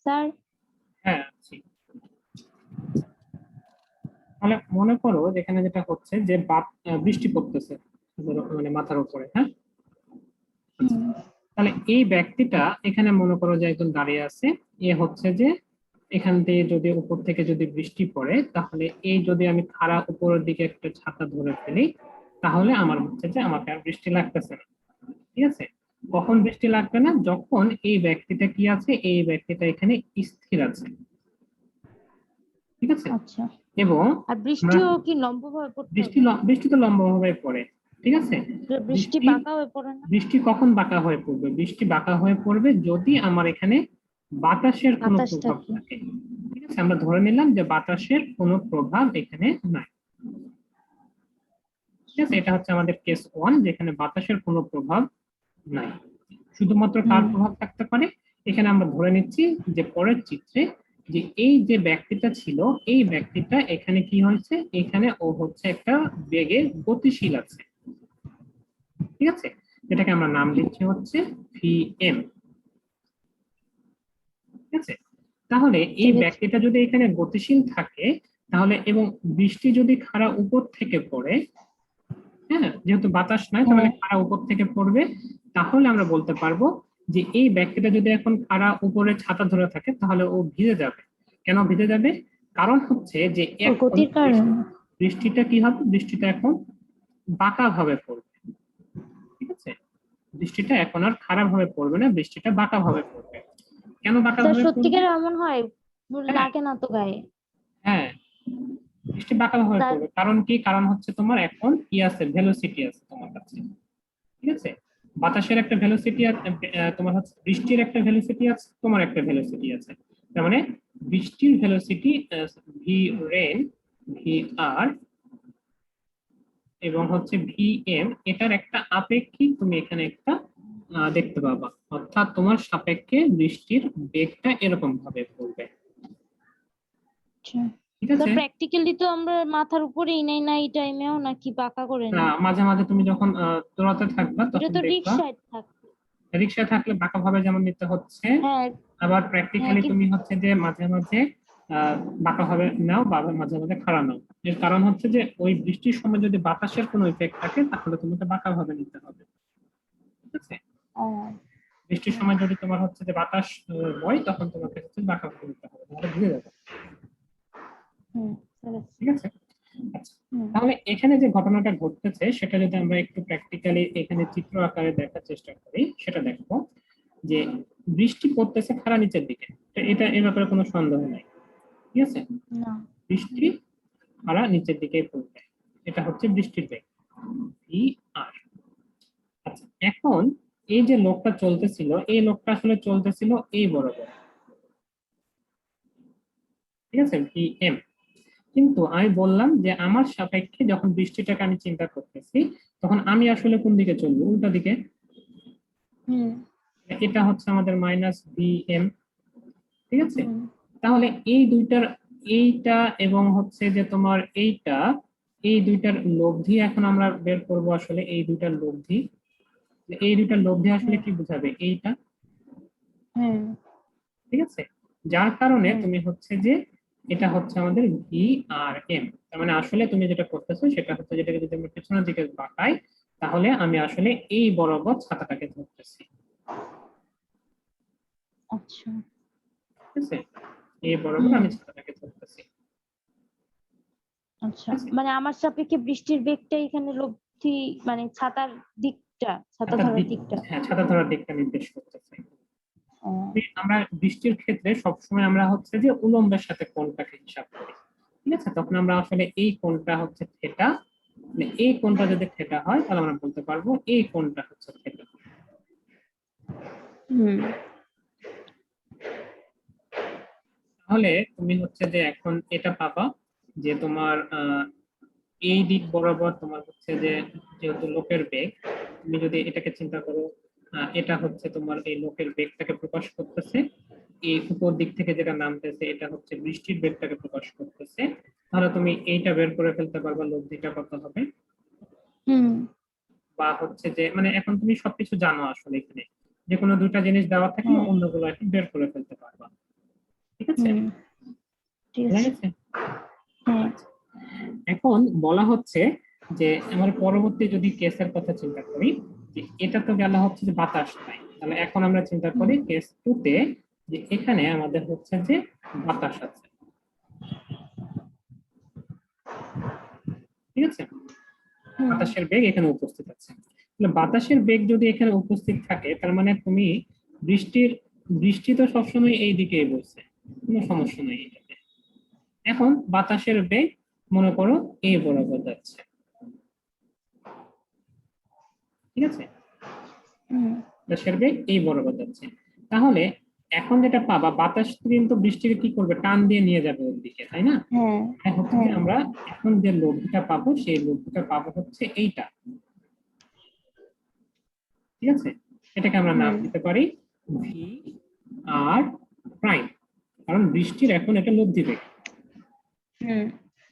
Speaker 2: স্যার।
Speaker 1: হ্যাঁ আছি। তাহলে মনে করো যেখানে যেটা হচ্ছে যে বৃষ্টি পড়তেছে মানে মাথার উপরে, হ্যাঁ। আচ্ছা,
Speaker 2: হুম
Speaker 1: তাহলে এই ব্যক্তিটা এখানে মনে করো যে একজন দাঁড়িয়ে আছে। এ হচ্ছে যে এখান থেকে যদি উপর থেকে যদি বৃষ্টি পড়ে, তাহলে এই যদি আমি খাড়া উপরের দিকে একটা ছাতা ধরে ফেলি, তাহলে আমার হচ্ছে যে আমাকে আর বৃষ্টি লাগতেছে না। ঠিক আছে, কখন বৃষ্টি লাগবে না? যখন এই ব্যক্তিটা কি আছে, এই ব্যক্তিটা এখানে স্থির আছে। ঠিক আছে,
Speaker 2: আচ্ছা।
Speaker 1: এবং
Speaker 2: আর
Speaker 1: আমরা
Speaker 2: বৃষ্টিও কি লম্বভাবে পড়তে
Speaker 1: বৃষ্টি
Speaker 2: হবে?
Speaker 1: বৃষ্টি তো লম্বভাবে পড়ে। ঠিক আছে,
Speaker 2: বৃষ্টি
Speaker 1: বৃষ্টি
Speaker 2: বাঁকা হয়ে পড়ে না?
Speaker 1: বৃষ্টি কখন বাঁকা হয়ে পড়বে? বৃষ্টি বাঁকা হয়ে পড়বে যদি আমার এখানে বাতাসের কোনো
Speaker 2: বাতাস
Speaker 1: প্রভাব
Speaker 2: থাকে।
Speaker 1: থাকে। ঠিক আছে, আমরা ধরে নিলাম যে বাতাসের কোনো প্রভাব এখানে নাই। ঠিক আছে, এটা হচ্ছে আমাদের কেস 1, যেখানে বাতাসের কোনো প্রভাব নাই। শুধুমাত্র কার
Speaker 2: হুম
Speaker 1: প্রভাব থাকতে পারে? এখানে আমরা ধরে নিচ্ছি যে পরের চিত্রে যে এই যে ব্যক্তিটা ছিল, এই ব্যক্তিটা এখানে কি হয়েছে, এখানে ও হচ্ছে একটা বেগে গতিশীল আছে। ঠিক আছে, যেটাকে আমরা নাম দিচ্ছি হচ্ছে vm। ঠিক আছে, তাহলে এই
Speaker 2: ঠিক আছে।
Speaker 1: ব্যক্তিটা যদি এখানে গতিশীল থাকে, তাহলে এবং বৃষ্টি যদি খাড়া উপর থেকে পড়ে, হ্যাঁ, যেহেতু বাতাস নাই তার
Speaker 2: হ্যাঁ।
Speaker 1: মানে খাড়া উপর থেকে পড়বে, তাহলে আমরা বলতে পারবো যে এই ব্যক্তিটা যদি এখন খাড়া উপরে ছাতা ধরে থাকে, তাহলে ও ভিজে যাবে। কেন ভিজে যাবে? কারণ হচ্ছে যে
Speaker 2: ওর
Speaker 1: এখন
Speaker 2: গতির কারণে।
Speaker 1: বৃষ্টিটা কি হবে, বৃষ্টিটা এখন বাঁকা ভাবে পড়বে। ঠিক আছে, বৃষ্টিটা এখন আর খারাপ ভাবে পড়বে না, বৃষ্টিটা বাঁকা ভাবে পড়বে। কেন বাঁকা
Speaker 2: স্যার
Speaker 1: ভাবে পড়বে?
Speaker 2: সত্যিকার এমন হয়?
Speaker 1: হ্যাঁ,
Speaker 2: লাগে না তো গায়ে?
Speaker 1: হ্যাঁ, বৃষ্টি বাঁকা ভাবে
Speaker 2: তার
Speaker 1: পড়বে। কারণ কি? কারণ হচ্ছে তোমার এখন কি আছে, ভেলোসিটি আছে তোমার কাছে। ঠিক আছে, বাতাসের একটা ভেলোসিটি আছে, তোমার হচ্ছে বৃষ্টির একটা ভেলোসিটি আছে, তোমার একটা ভেলোসিটি আছে। তার মানে বৃষ্টির ভেলোসিটি ভি রেন, ভি আর, এবং হচ্ছে vm, এটার একটা আপেক্ষিক তুমি এখানে একটা দেখতে পাবা। অর্থাৎ তোমার সাপেক্ষে বৃষ্টির বেগটা এরকম ভাবে পড়বে।
Speaker 2: আচ্ছা।
Speaker 1: ঠিক
Speaker 2: স্যার
Speaker 1: আছে,
Speaker 2: প্র্যাকটিক্যালি তো আমরা মাথার উপরেই নেই না এই টাইমেও, নাকি বাঁকা করে নেই?
Speaker 1: মাঝে মাঝে তুমি যখন দৌড়াতে থাকবা
Speaker 2: এটা
Speaker 1: তখন
Speaker 2: তো
Speaker 1: দেখবা
Speaker 2: রিক্সায় থাকে।
Speaker 1: রিক্সায় থাকলে বাঁকা ভাবে যেমন নিতে হচ্ছে,
Speaker 2: হ্যাঁ।
Speaker 1: আবার
Speaker 2: হ্যাঁ
Speaker 1: প্র্যাকটিক্যালি
Speaker 2: কি।
Speaker 1: তুমি হচ্ছে যে মাঝে মাঝে বাঁকা ভাবে নাও বা মাঝে মাঝে খাড়া নাও। এর কারণ হচ্ছে যে ওই বৃষ্টির সময় যদি বাতাসের কোনো ইফেক্ট থাকে, তাহলে তোমাকে বাঁকা ভাবে নিতে হবে। ঠিক আছে,
Speaker 2: ও।
Speaker 1: বৃষ্টির
Speaker 2: হুম
Speaker 1: সময় যদি তোমার হচ্ছে যে বাতাস বয়, তখন তোমাকে হচ্ছে বাঁকা ভাবে নিতে হবে, তাহলে ভিজে যাবে।
Speaker 2: হুম স্যার।
Speaker 1: ঠিক আছে, আচ্ছা,
Speaker 2: হুম
Speaker 1: তাহলে এখানে যে ঘটনাটা ঘটতেছে সেটা যদি আমরা একটু প্র্যাকটিক্যালি এখানে চিত্র আকারে দেখার চেষ্টা করি, সেটা দেখবো যে বৃষ্টি পড়তেছে খাড়া নিচের দিকে। তো এটা এ ব্যাপারে কোনো সন্দেহ নাই। ঠিক আছে,
Speaker 2: না।
Speaker 1: বৃষ্টি খাড়া নিচের দিকে পড়বে, এটা হচ্ছে বৃষ্টির বেগ ভি আর। আচ্ছা, এখন এই যে লোকটা চলতেছিল, এই লোকটা আসলে চলতেছিল এই বরাবর। ঠিক আছে, vm। কিন্তু আমি বললাম যে আমার সাপেক্ষে যখন বৃষ্টিটাকে আমি চিন্তা করতেছি, তখন আমি আসলে কোন দিকে চলবো? উল্টা দিকে।
Speaker 2: হুম
Speaker 1: এটা হচ্ছে আমাদের -vm। ঠিক আছে,
Speaker 2: হুম
Speaker 1: তাহলে এই দুইটার, এইটা এবং হচ্ছে যে তোমার এইটা, এই দুইটার লব্ধি এখন আমরা বের করব। আসলে এই দুইটার লব্ধি, এই দুইটার লব্ধি আসলে
Speaker 2: হুম
Speaker 1: কি বোঝাবে? এইটা।
Speaker 2: হুম
Speaker 1: ঠিক আছে, যার কারণে
Speaker 2: হুম।
Speaker 1: তুমি হচ্ছে যে এটা হচ্ছে আমাদের ভি আর এম। তার মানে আসলে তুমি যেটা করতেছো সেটা হচ্ছে, যেটাকে যদি আমরা পেছনের দিকে বাঁকাই, তাহলে আমি আসলে এই বরাবর ছাতাটাকে ধরতেছি।
Speaker 2: আচ্ছা।
Speaker 1: ঠিক আছে, এই বরাবর
Speaker 2: হুম।
Speaker 1: আমি ছাতাটাকে ধরতেছি।
Speaker 2: আচ্ছা,
Speaker 1: ঠিক আছে,
Speaker 2: মানে আমার সাপেক্ষে বৃষ্টির বেগটা এখানে লব্ধি, মানে ছাতার দিকটা, ছাতা
Speaker 1: ছাতার
Speaker 2: ধরার
Speaker 1: দিক,
Speaker 2: দিকটা।
Speaker 1: হ্যাঁ, ছাতা ধরার দিকটা নির্দেশ করতেছে।
Speaker 2: ও।
Speaker 1: আমরা বৃষ্টির ক্ষেত্রে সবসময় আমরা হচ্ছে যে উলম্বের সাথে কোণটাকে হিসাব করি। ঠিক আছে, তখন আমরা আসলে এই কোণটা হচ্ছে থেটা, মানে এই কোণটা যদি থেটা হয়, তাহলে আমরা বলতে পারবো এই কোণটা হচ্ছে থেটা।
Speaker 2: হুম
Speaker 1: তাহলে তুমি হচ্ছে যে এখন এটা পাবা যে তোমার এই দিক বরাবর তোমার হচ্ছে যে, যেহেতু লোকের বেগ, তুমি যদি এটাকে চিন্তা করো, এটা হচ্ছে তোমার এই লোকের বেগটাকে প্রকাশ করতেছে। এই উপর দিক থেকে যেটা নামতেছে এটা হচ্ছে বৃষ্টির বেগটাকে প্রকাশ করতেছে। তাহলে তুমি এইটা বের করে ফেলতে পারবা, লব্ধিটা কত হবে।
Speaker 2: হুম
Speaker 1: বা হচ্ছে যে মানে এখন তুমি সবকিছু জানো আসলে এখানে যে কোনো দুইটা জিনিস দেওয়া থাকলে
Speaker 2: হ্যাঁ।
Speaker 1: অন্যগুলো এখন বের করে ফেলতে পারবা। ঠিক আছে,
Speaker 2: হুম, ঠিক
Speaker 1: বুঝা
Speaker 2: আছে।
Speaker 1: গেছে?
Speaker 2: হ্যাঁ।
Speaker 1: আচ্ছা, এখন বলা হচ্ছে যে আমার পরবর্তী যদি কেসের কথা চিন্তা করি, যে এটা তো গেল হচ্ছে যে বাতাস নাই, তাহলে এখন আমরা চিন্তা করি
Speaker 2: হুম,
Speaker 1: কেস 2 তে যে এখানে আমাদের হচ্ছে যে বাতাস আছে। ঠিক আছে,
Speaker 2: হুম,
Speaker 1: বাতাসের বেগ এখানে উপস্থিত আছে। তাহলে বাতাসের বেগ যদি এখানে উপস্থিত থাকে তার মানে তুমি বৃষ্টি তো সবসময় এই দিকেই বইছে, কোনো সমস্যা নেই এটাতে। এখন বাতাসের বেগ মনে করো এই বরাবর যাচ্ছে। ঠিক আছে,
Speaker 2: হুম,
Speaker 1: বাতাসের বেগ এই বরাবর যাচ্ছে। তাহলে এখন যেটা পাবা, বাতাস কিন্তু বৃষ্টিকে কি করবে, টান দিয়ে নিয়ে যাবে ওর দিকে, তাই না?
Speaker 2: হ্যাঁ,
Speaker 1: তাই হচ্ছে যে
Speaker 2: হ্যাঁ,
Speaker 1: আমরা এখন যে লব্ধিটা পাবো সেই লব্ধিটা পাবো হচ্ছে এইটা। ঠিক আছে, এটাকে আমরা নাম
Speaker 2: হুম,
Speaker 1: দিতে পারি ভি আর প্রাইম, কারণ বৃষ্টির এখন এটা লব্ধি বেগ,
Speaker 2: হুম,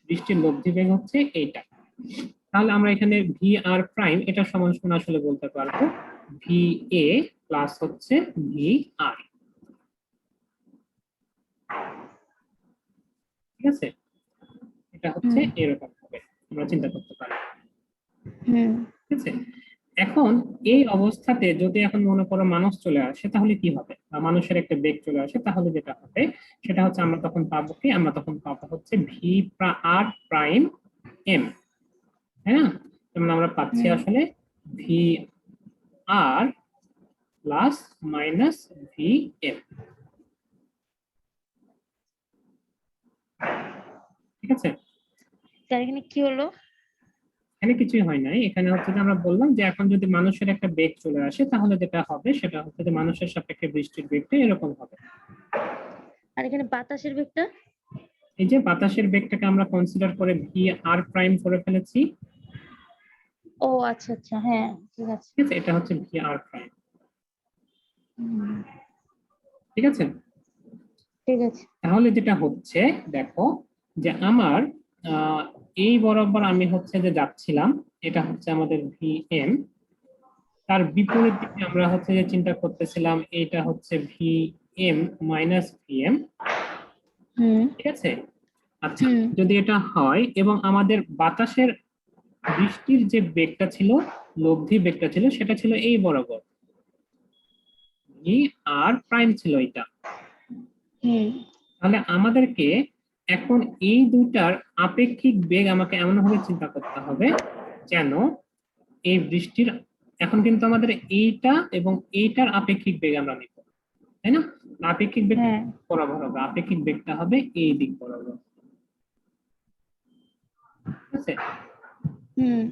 Speaker 1: বৃষ্টির লব্ধি বেগ হচ্ছে এইটা। তাহলে আমরা এখানে ভি আর প্রাইম এটা সমান সমান আসলে বলতে পারবো ভি এ প্লাস হচ্ছে ভি আর। ঠিক আছে, এটা হচ্ছে
Speaker 2: হুম,
Speaker 1: এরকম হবে, আমরা চিন্তা করতে পারি।
Speaker 2: হুম,
Speaker 1: ঠিক আছে, এখন এই অবস্থাতে যদি এখন মনে করো মানুষ চলে আসে তাহলে কি হবে, বা মানুষের একটা বেগ চলে আসে, তাহলে যেটা হবে সেটা হচ্ছে আমরা তখন পাবো কি, আমরা তখন পাবো হচ্ছে ভি আর প্রাইম এম। হ্যাঁ, যেমন আমরা পাচ্ছি
Speaker 2: হুম।
Speaker 1: আসলে ভি আর প্লাস মাইনাস ভি এম। ঠিক আছে,
Speaker 2: তার এখানে কি হলো?
Speaker 1: এখানে কিছুই হয় নাই, এখানে হচ্ছে যে আমরা বললাম যে এখন যদি মানুষের একটা বেগ চলে আসে তাহলে যেটা হবে সেটা হচ্ছে যে মানুষের সাপেক্ষে বৃষ্টির বেগটা এরকম হবে।
Speaker 2: আর এখানে বাতাসের বেগটা?
Speaker 1: এই যে বাতাসের বেগটাকে আমরা কনসিডার করে ভি আর প্রাইম করে ফেলেছি।
Speaker 2: ও আচ্ছা, আচ্ছা, হ্যাঁ, ঠিক আছে।
Speaker 1: ঠিক আছে, এটা হচ্ছে ভি আর প্রাইম।
Speaker 2: হুম,
Speaker 1: ঠিক আছে,
Speaker 2: ঠিক আছে।
Speaker 1: তাহলে যেটা হচ্ছে দেখো যে আমার আহ, এই বরাবর আমি হচ্ছে যে যাচ্ছিলাম, এটা হচ্ছে আমাদের ভি এম, তার বিপরীত দিকে আমরা হচ্ছে যে চিন্তা করতেছিলাম এটা হচ্ছে V M minus V M.
Speaker 2: হুম,
Speaker 1: ঠিক আছে, আচ্ছা,
Speaker 2: হুম,
Speaker 1: যদি এটা হয় এবং আমাদের বাতাসের বৃষ্টির যে বেগটা ছিল, লব্ধি বেগটা ছিল সেটা ছিল এই বরাবর, ভি আর প্রাইম ছিল এটা।
Speaker 2: হুম,
Speaker 1: তাহলে আমাদেরকে এখন এই দুইটার আপেক্ষিক বেগ আমাকে এমন ভাবে চিন্তা করতে হবে যেন এই বৃষ্টির, এখন কিন্তু আমাদের এইটা এবং এইটার আপেক্ষিক বেগ আমরা নিব, তাই না? আপেক্ষিক বেগ
Speaker 2: হ্যাঁ,
Speaker 1: বরাবর হবে, আপেক্ষিক বেগটা হবে এই দিক বরাবর। ঠিক আছে,
Speaker 2: হুম।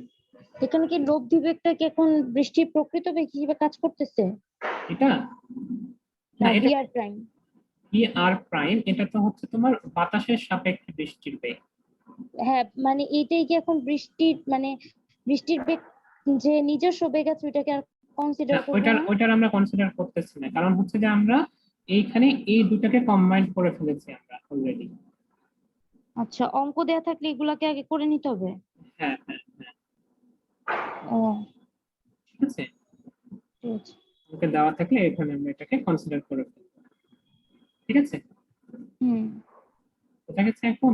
Speaker 2: এখানে কি লব্ধি বেগটা কি এখন বৃষ্টির প্রকৃত বেগ হিসেবে কাজ করতেছে?
Speaker 1: এটা না,
Speaker 2: না,
Speaker 1: এটা
Speaker 2: ভি আর প্রাইম?
Speaker 1: ভি আর প্রাইম, এটা তো হচ্ছে তোমার বাতাসের সাপেক্ষে বৃষ্টির বেগ।
Speaker 2: হ্যাঁ, মানে এইটাই কি এখন বৃষ্টির মানে বৃষ্টির বেগ যে নিজস্ব বেগ আছে ওইটাকে আর
Speaker 1: না,
Speaker 2: কনসিডার করবো
Speaker 1: ওইটার
Speaker 2: না?
Speaker 1: ওইটার আমরা কনসিডার করতেছি না, কারণ হচ্ছে যে আমরা এইখানে এই দুটাকে কম্বাইন করে ফেলেছি আমরা অলরেডি।
Speaker 2: আচ্ছা, অঙ্ক দেয়া থাকলে এগুলাকে আগে করে নিতে হবে?
Speaker 1: হ্যাঁ হ্যাঁ,
Speaker 2: ও,
Speaker 1: ঠিক আছে,
Speaker 2: ঠিক আছে।
Speaker 1: ওকে দেওয়া থাকলে এখানে আমরা এটাকে কনসিডার করে ফেলবো। ঠিক আছে,
Speaker 2: হুম,
Speaker 1: বোঝা গেছে এখন?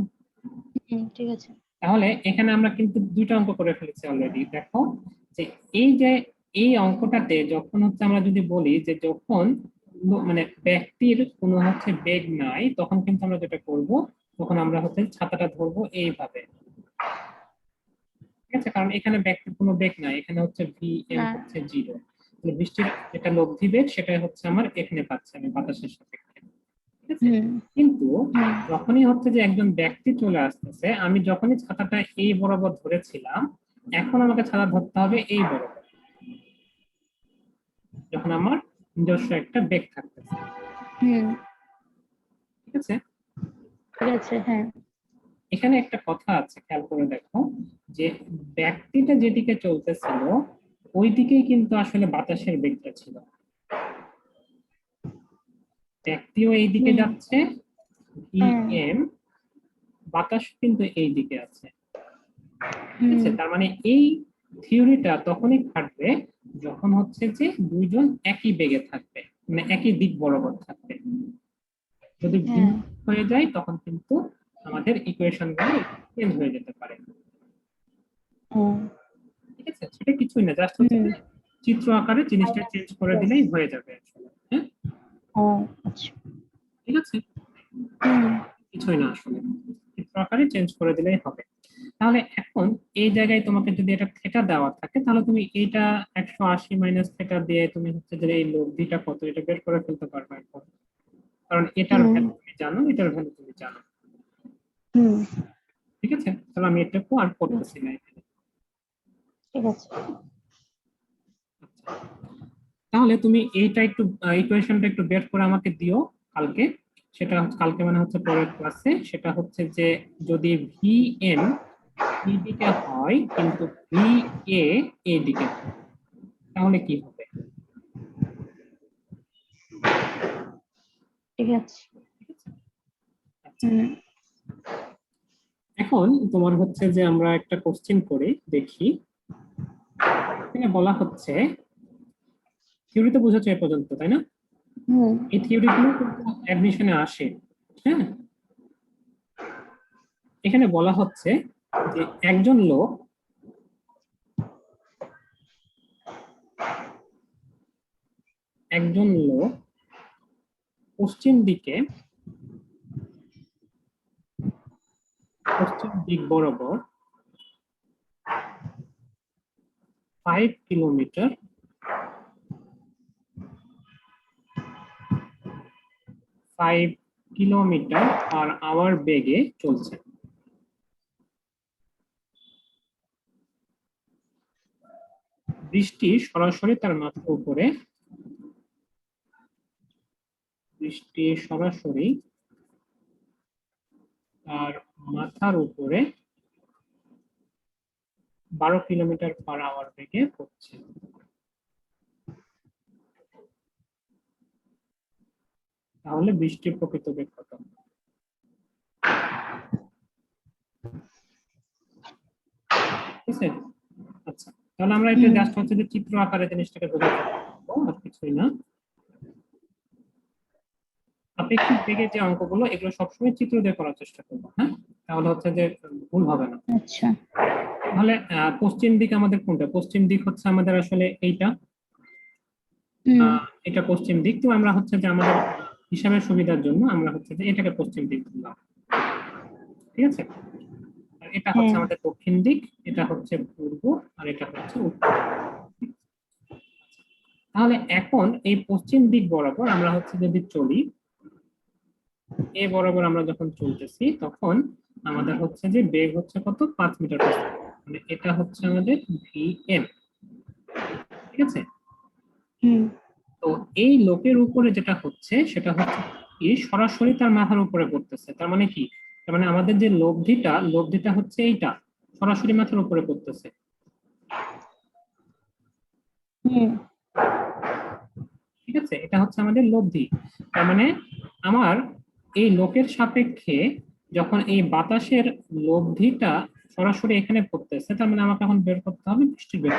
Speaker 2: হুম, ঠিক আছে।
Speaker 1: তাহলে এখানে আমরা কিন্তু দুইটা অঙ্ক করে ফেলেছি অলরেডি। দেখো যে যে এই অঙ্কটাতে যখন হচ্ছে আমরা যদি বলি যে যখন মানে ব্যক্তির কোনো হচ্ছে বেগ নাই তখন কিন্তু আমরা যেটা করব, তখন আমরা হচ্ছে ছাতাটা ধরবো এইভাবে। ঠিক আছে, কারণ এখানে ব্যক্তির কোনো বেগ নাই, এখানে হচ্ছে ভি এম
Speaker 2: হ্যাঁ।
Speaker 1: হচ্ছে 0। বৃষ্টির যেটা লব্ধি বেগ সেটাই হচ্ছে আমার এখানে পাচ্ছি আমি বাতাসের সাপেক্ষে। ঠিক আছে,
Speaker 2: হুম,
Speaker 1: কিন্তু
Speaker 2: হুম,
Speaker 1: যখনই হচ্ছে যে একজন ব্যক্তি চলে আসতেছে, আমি যখনই ছাতাটা এই বরাবর ধরেছিলাম, এখন আমাকে ছাতা ধরতে হবে এই বরাবর, যখন আমার নিজস্ব একটা বেগ থাকতেছে।
Speaker 2: হুম,
Speaker 1: ঠিক আছে,
Speaker 2: ঠিক আছে। হ্যাঁ।
Speaker 1: এখানে একটা কথা আছে, খেয়াল করে দেখো যে ব্যক্তিটা যেদিকে চলতেছিল ওই দিকেই কিন্তু আসলে বাতাসের বেগটা ছিল। ব্যক্তিও এই দিকে
Speaker 2: হুম,
Speaker 1: যাচ্ছে, ভি
Speaker 2: হ্যাঁ,
Speaker 1: এম, বাতাস কিন্তু এই দিকে আছে। ঠিক
Speaker 2: হুম,
Speaker 1: আছে, তার মানে এই থিওরিটা তখনই খাটবে যখন হচ্ছে যে দুইজন একই বেগে থাকবে, মানে একই দিক বরাবর থাকবে। যদি ভিন্ন
Speaker 2: হ্যাঁ।
Speaker 1: হয়ে যায় তখন কিন্তু আমাদের ইকুয়েশন গুলো চেঞ্জ হয়ে যেতে পারে।
Speaker 2: হ্যাঁ।
Speaker 1: ঠিক আছে, সেটা কিছুই না, জাস্ট হচ্ছে
Speaker 2: হুম।
Speaker 1: যে চিত্র আকারে জিনিসটা
Speaker 2: মাইনাস
Speaker 1: চেঞ্জ করে
Speaker 2: প্লাস।
Speaker 1: দিলেই হয়ে যাবে আসলে। হ্যাঁ,
Speaker 2: ও আচ্ছা।
Speaker 1: ঠিক আছে,
Speaker 2: হুম।
Speaker 1: কিছুই না আসলে, চিত্র আকারে চেঞ্জ করে দিলেই হবে। তাহলে এখন এই জায়গায় তোমাকে যদি এটা থেটা দেওয়া থাকে, তাহলে তুমি এইটা 180 মাইনাস থেটা দিয়ে তুমি হচ্ছে যে এই লব্ধিটা কত এটা বের করে ফেলতে পারবে এখন, কারণ এটার
Speaker 2: হুম।
Speaker 1: ভ্যালু তুমি জানো, এটার ভ্যালু তুমি জানো।
Speaker 2: হুম।
Speaker 1: ঠিক আছে, তাহলে আমি এটাকে আর
Speaker 2: হুম,
Speaker 1: করতেছি না এখানে।
Speaker 2: ঠিক আছে।
Speaker 1: আচ্ছা, তাহলে তুমি এইটা একটু ইকুয়েশনটা একটু বের করে আমাকে দিও কালকে। সেটা কালকে মানে হচ্ছে পরের ক্লাসে, সেটা হচ্ছে যে যদি ভি এম এই দিকে হয় কিন্তু ভি এ এই দিকে হয়, তাহলে কি হবে?
Speaker 2: ঠিক আছে।
Speaker 1: ঠিক আছে, আচ্ছা।
Speaker 2: হুম।
Speaker 1: এখন তোমার হচ্ছে যে আমরা একটা কোশ্চেন করে দেখি। এখানে বলা হচ্ছে, থিওরিতে বুঝেছো এ পর্যন্ত তাই না?
Speaker 2: হুম।
Speaker 1: এই থিওরি গুলো কিন্তু অ্যাডমিশনে আসে। হ্যাঁ, এখানে বলা হচ্ছে যে একজন লোক পশ্চিম দিক বরাবর 5 কিলোমিটার 5 কিলোমিটার/আওয়ার বেগে চলছে। বৃষ্টি সরাসরি তার মাথার উপরে, বৃষ্টি সরাসরি তার মাথার উপরে 12 কিলোমিটার/আওয়ার বেগে পড়ছে। তাহলে বৃষ্টির প্রকৃত বেগ কত? ঠিক আছে, আচ্ছা, তাহলে আমরা এটা
Speaker 2: হুম।
Speaker 1: জাস্ট হচ্ছে যে চিত্র আকারে জিনিসটাকে বোঝার চেষ্টা করবো, আর কিছুই না। আপেক্ষিক বেগের যে অঙ্কগুলো এগুলো সবসময় চিত্র দিয়ে করার চেষ্টা করবো, হ্যাঁ, তাহলে হচ্ছে যে ভুল হবে না।
Speaker 2: আচ্ছা।
Speaker 1: তাহলে পশ্চিম দিক আমাদের কোনটা? পশ্চিম দিক হচ্ছে আমাদের আসলে এইটা,
Speaker 2: হুম।
Speaker 1: এটা পশ্চিম দিক। তো আমরা হচ্ছে যে আমাদের হিসাবের সুবিধার জন্য আমরা হচ্ছে যে এটাকে পশ্চিম দিক ধরলাম। ঠিক আছে, আর এটা হচ্ছে
Speaker 2: হ্যাঁ।
Speaker 1: আমাদের দক্ষিণ দিক, এটা হচ্ছে পূর্ব, আর এটা হচ্ছে উত্তর। তাহলে এখন এই পশ্চিম দিক বরাবর আমরা হচ্ছে যদি চলি, এ বরাবর আমরা যখন চলতেছি তখন আমাদের হচ্ছে যে বেগ হচ্ছে কত? 5 মিটার/সেকেন্ড, মানে এটা হচ্ছে আমাদের ভি এম। ঠিক আছে,
Speaker 2: হুম।
Speaker 1: তো এই লোকের উপরে যেটা হচ্ছে সেটা হচ্ছে কি সরাসরি তার মাথার উপরে পড়তেছে। তার মানে কি? তার মানে আমাদের যে লব্ধিটা হচ্ছে এইটা সরাসরি মাথার উপরে পড়তেছে।
Speaker 2: হুম।
Speaker 1: ঠিক আছে, এটা হচ্ছে আমাদের লব্ধি। তার মানে আমার এই লোকের সাপেক্ষে যখন এই বাতাসের লব্ধিটা সরাসরি এখানে পড়তেছে, তার মানে আমাকে এখন বের করতে হবে বৃষ্টির বেগ।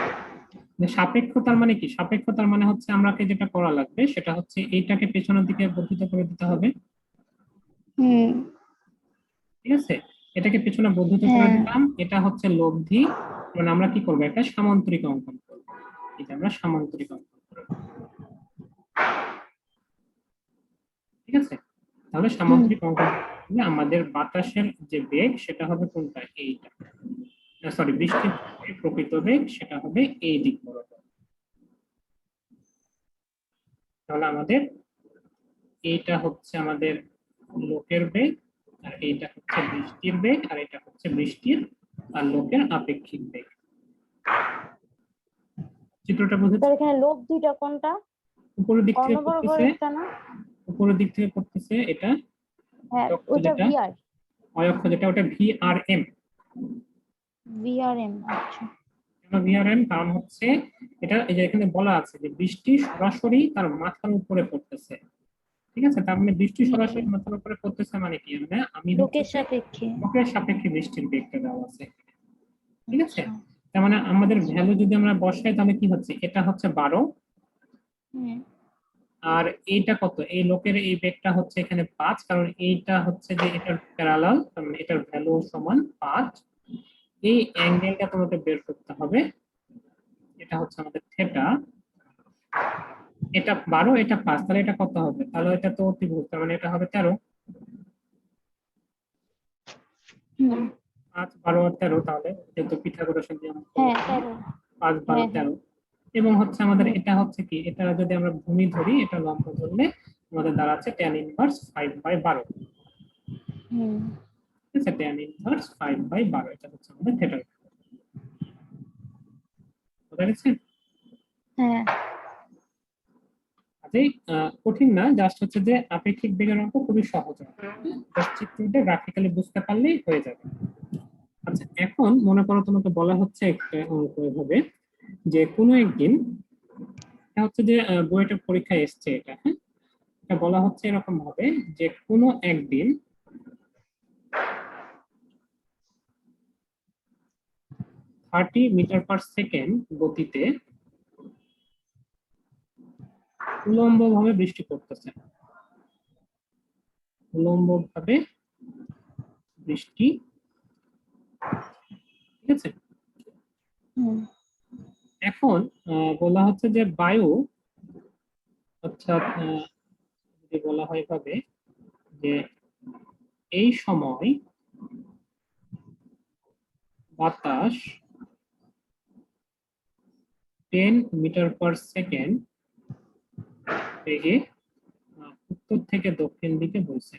Speaker 1: সাপেক্ষতার মানে কি? সাপেক্ষতার মানে হচ্ছে আমাকে যেটা করা লাগবে সেটা হচ্ছে এইটাকে পেছনের দিকে বর্ধিত করে দিতে হবে।
Speaker 2: হুম।
Speaker 1: ঠিক আছে, এটাকে পেছনে বর্ধিত করে
Speaker 2: হ্যাঁ।
Speaker 1: দিলাম, এটা হচ্ছে লব্ধি। মানে আমরা কি করবো? একটা সামান্তরিক অঙ্কন করবো। এই যে আমরা সামান্তরিক অঙ্কন করবো। ঠিক আছে, তাহলে
Speaker 2: হুম।
Speaker 1: সামান্তরিক অঙ্কন করলে আমাদের বাতাসের যে বেগ সেটা হবে কোনটা? এইটা, সরি, বৃষ্টির যে প্রকৃত বেগ সেটা হবে এই দিক বরাবর। তাহলে আমাদের এইটা হচ্ছে আমাদের লোকের বেগ, আর এইটা হচ্ছে বৃষ্টির বেগ, আর এটা হচ্ছে বৃষ্টির আর লোকের আপেক্ষিক বেগ। চিত্রটা
Speaker 2: তো
Speaker 1: বুঝেছি?
Speaker 2: এখানে লব্ধিটা কোনটা?
Speaker 1: উপরের দিক
Speaker 2: কর্ণ
Speaker 1: থেকে করতেছে,
Speaker 2: বরাবরটা না?
Speaker 1: উপরের দিক থেকে করতেছে এটা
Speaker 2: হ্যাঁ,
Speaker 1: অক্ষ
Speaker 2: ওইটা
Speaker 1: যেটা,
Speaker 2: ভিআর।
Speaker 1: অক্ষ যেটা, ওটা ভি আর এম।
Speaker 2: ভিআরএম, আচ্ছা।
Speaker 1: কেন ভি আর এম? কারণ হচ্ছে এটা, এই যে এখানে বলা আছে যে বৃষ্টি সরাসরি তার মাথার উপরে পড়তেছে। ঠিক আছে, তার মানে বৃষ্টি
Speaker 2: হুম।
Speaker 1: সরাসরি মাথার উপরে পড়তেছে মানে কি? মানে আমি হচ্ছে
Speaker 2: লোকের
Speaker 1: যে
Speaker 2: সাপেক্ষে।
Speaker 1: লোকের সাপেক্ষে বৃষ্টির বেগটা দেওয়া আছে। ঠিক আছে,
Speaker 2: আচ্ছা।
Speaker 1: তার মানে আমাদের ভ্যালু যদি আমরা বসাই তাহলে কি হচ্ছে, এটা হচ্ছে 12,
Speaker 2: হুম
Speaker 1: আর এইটা কত, এই লোকের এই বেগটা হচ্ছে এখানে 5, কারণ এইটা হচ্ছে যে এটার প্যারালাল, তার মানে এটার ভ্যালু সমান 5। এই অ্যাঙ্গেলটা তোমাকে বের করতে হবে, এটা হচ্ছে আমাদের থিটা। এটা 12, এটা 5, তাহলে এটা কত হবে, তাহলে এটা তো অতিভুজ, তার মানে এটা হবে 13।
Speaker 2: হুম
Speaker 1: 5 12 আর 13, তাহলে যেহেতু পিথাগোরাসের নিয়ম
Speaker 2: হ্যাঁ 13।
Speaker 1: 5 12
Speaker 2: হ্যাঁ হ্যাঁ
Speaker 1: 13। এবং হচ্ছে আমাদের
Speaker 2: হুম
Speaker 1: এটা হচ্ছে কি, এটা যদি আমরা ভূমি ধরি, এটা লম্ব ধরলে আমাদের দাঁড়াচ্ছে tan ইনভার্স 5/12।
Speaker 2: হুম
Speaker 1: ঠিক আছে, tan ইনভার্স 5/12, এটা হচ্ছে আমাদের থিটা। বুঝা গেছে?
Speaker 2: হ্যাঁ
Speaker 1: কাজেই কঠিন না, জাস্ট হচ্ছে যে আপেক্ষিক বেগের অঙ্ক খুবই সহজ, জাস্ট চিত্রটা গ্রাফিক্যালি বুঝতে পারলেই হয়ে যাবে। আচ্ছা, এখন মনে করো তোমাকে বলা হচ্ছে একটা অঙ্ক এভাবে, যে কোনো একদিন, এটা হচ্ছে যে বইটা পরীক্ষায় এসছে এটা, হ্যাঁ, এটা বলা হচ্ছে এরকম ভাবে যে কোনো একদিন 30 মিটার/সেকেন্ড গতিতে উলম্ব ভাবে বৃষ্টি পড়তেছে, উলম্ব ভাবে বৃষ্টি, ঠিক আছে।
Speaker 2: হুম
Speaker 1: এখন বলা হচ্ছে যে বায়ু, অর্থাৎ যদি বলা হয় ভাবে যে এই সময় বাতাস 10 মিটার/সেকেন্ড বেগে উত্তর থেকে দক্ষিণ দিকে বইছে।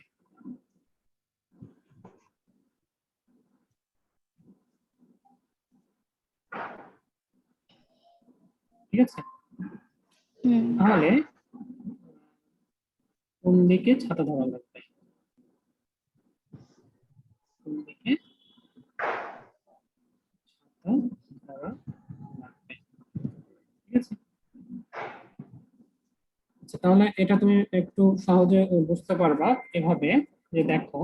Speaker 1: ঠিক আছে,
Speaker 2: হুম
Speaker 1: তাহলে কোন দিকে ছাতা ধরা লাগবে, কোন দিকে ছাতা ধরা লাগবে, ঠিক আছে। আচ্ছা, তাহলে এটা তুমি একটু সহজে বুঝতে পারবা এভাবে, যে দেখো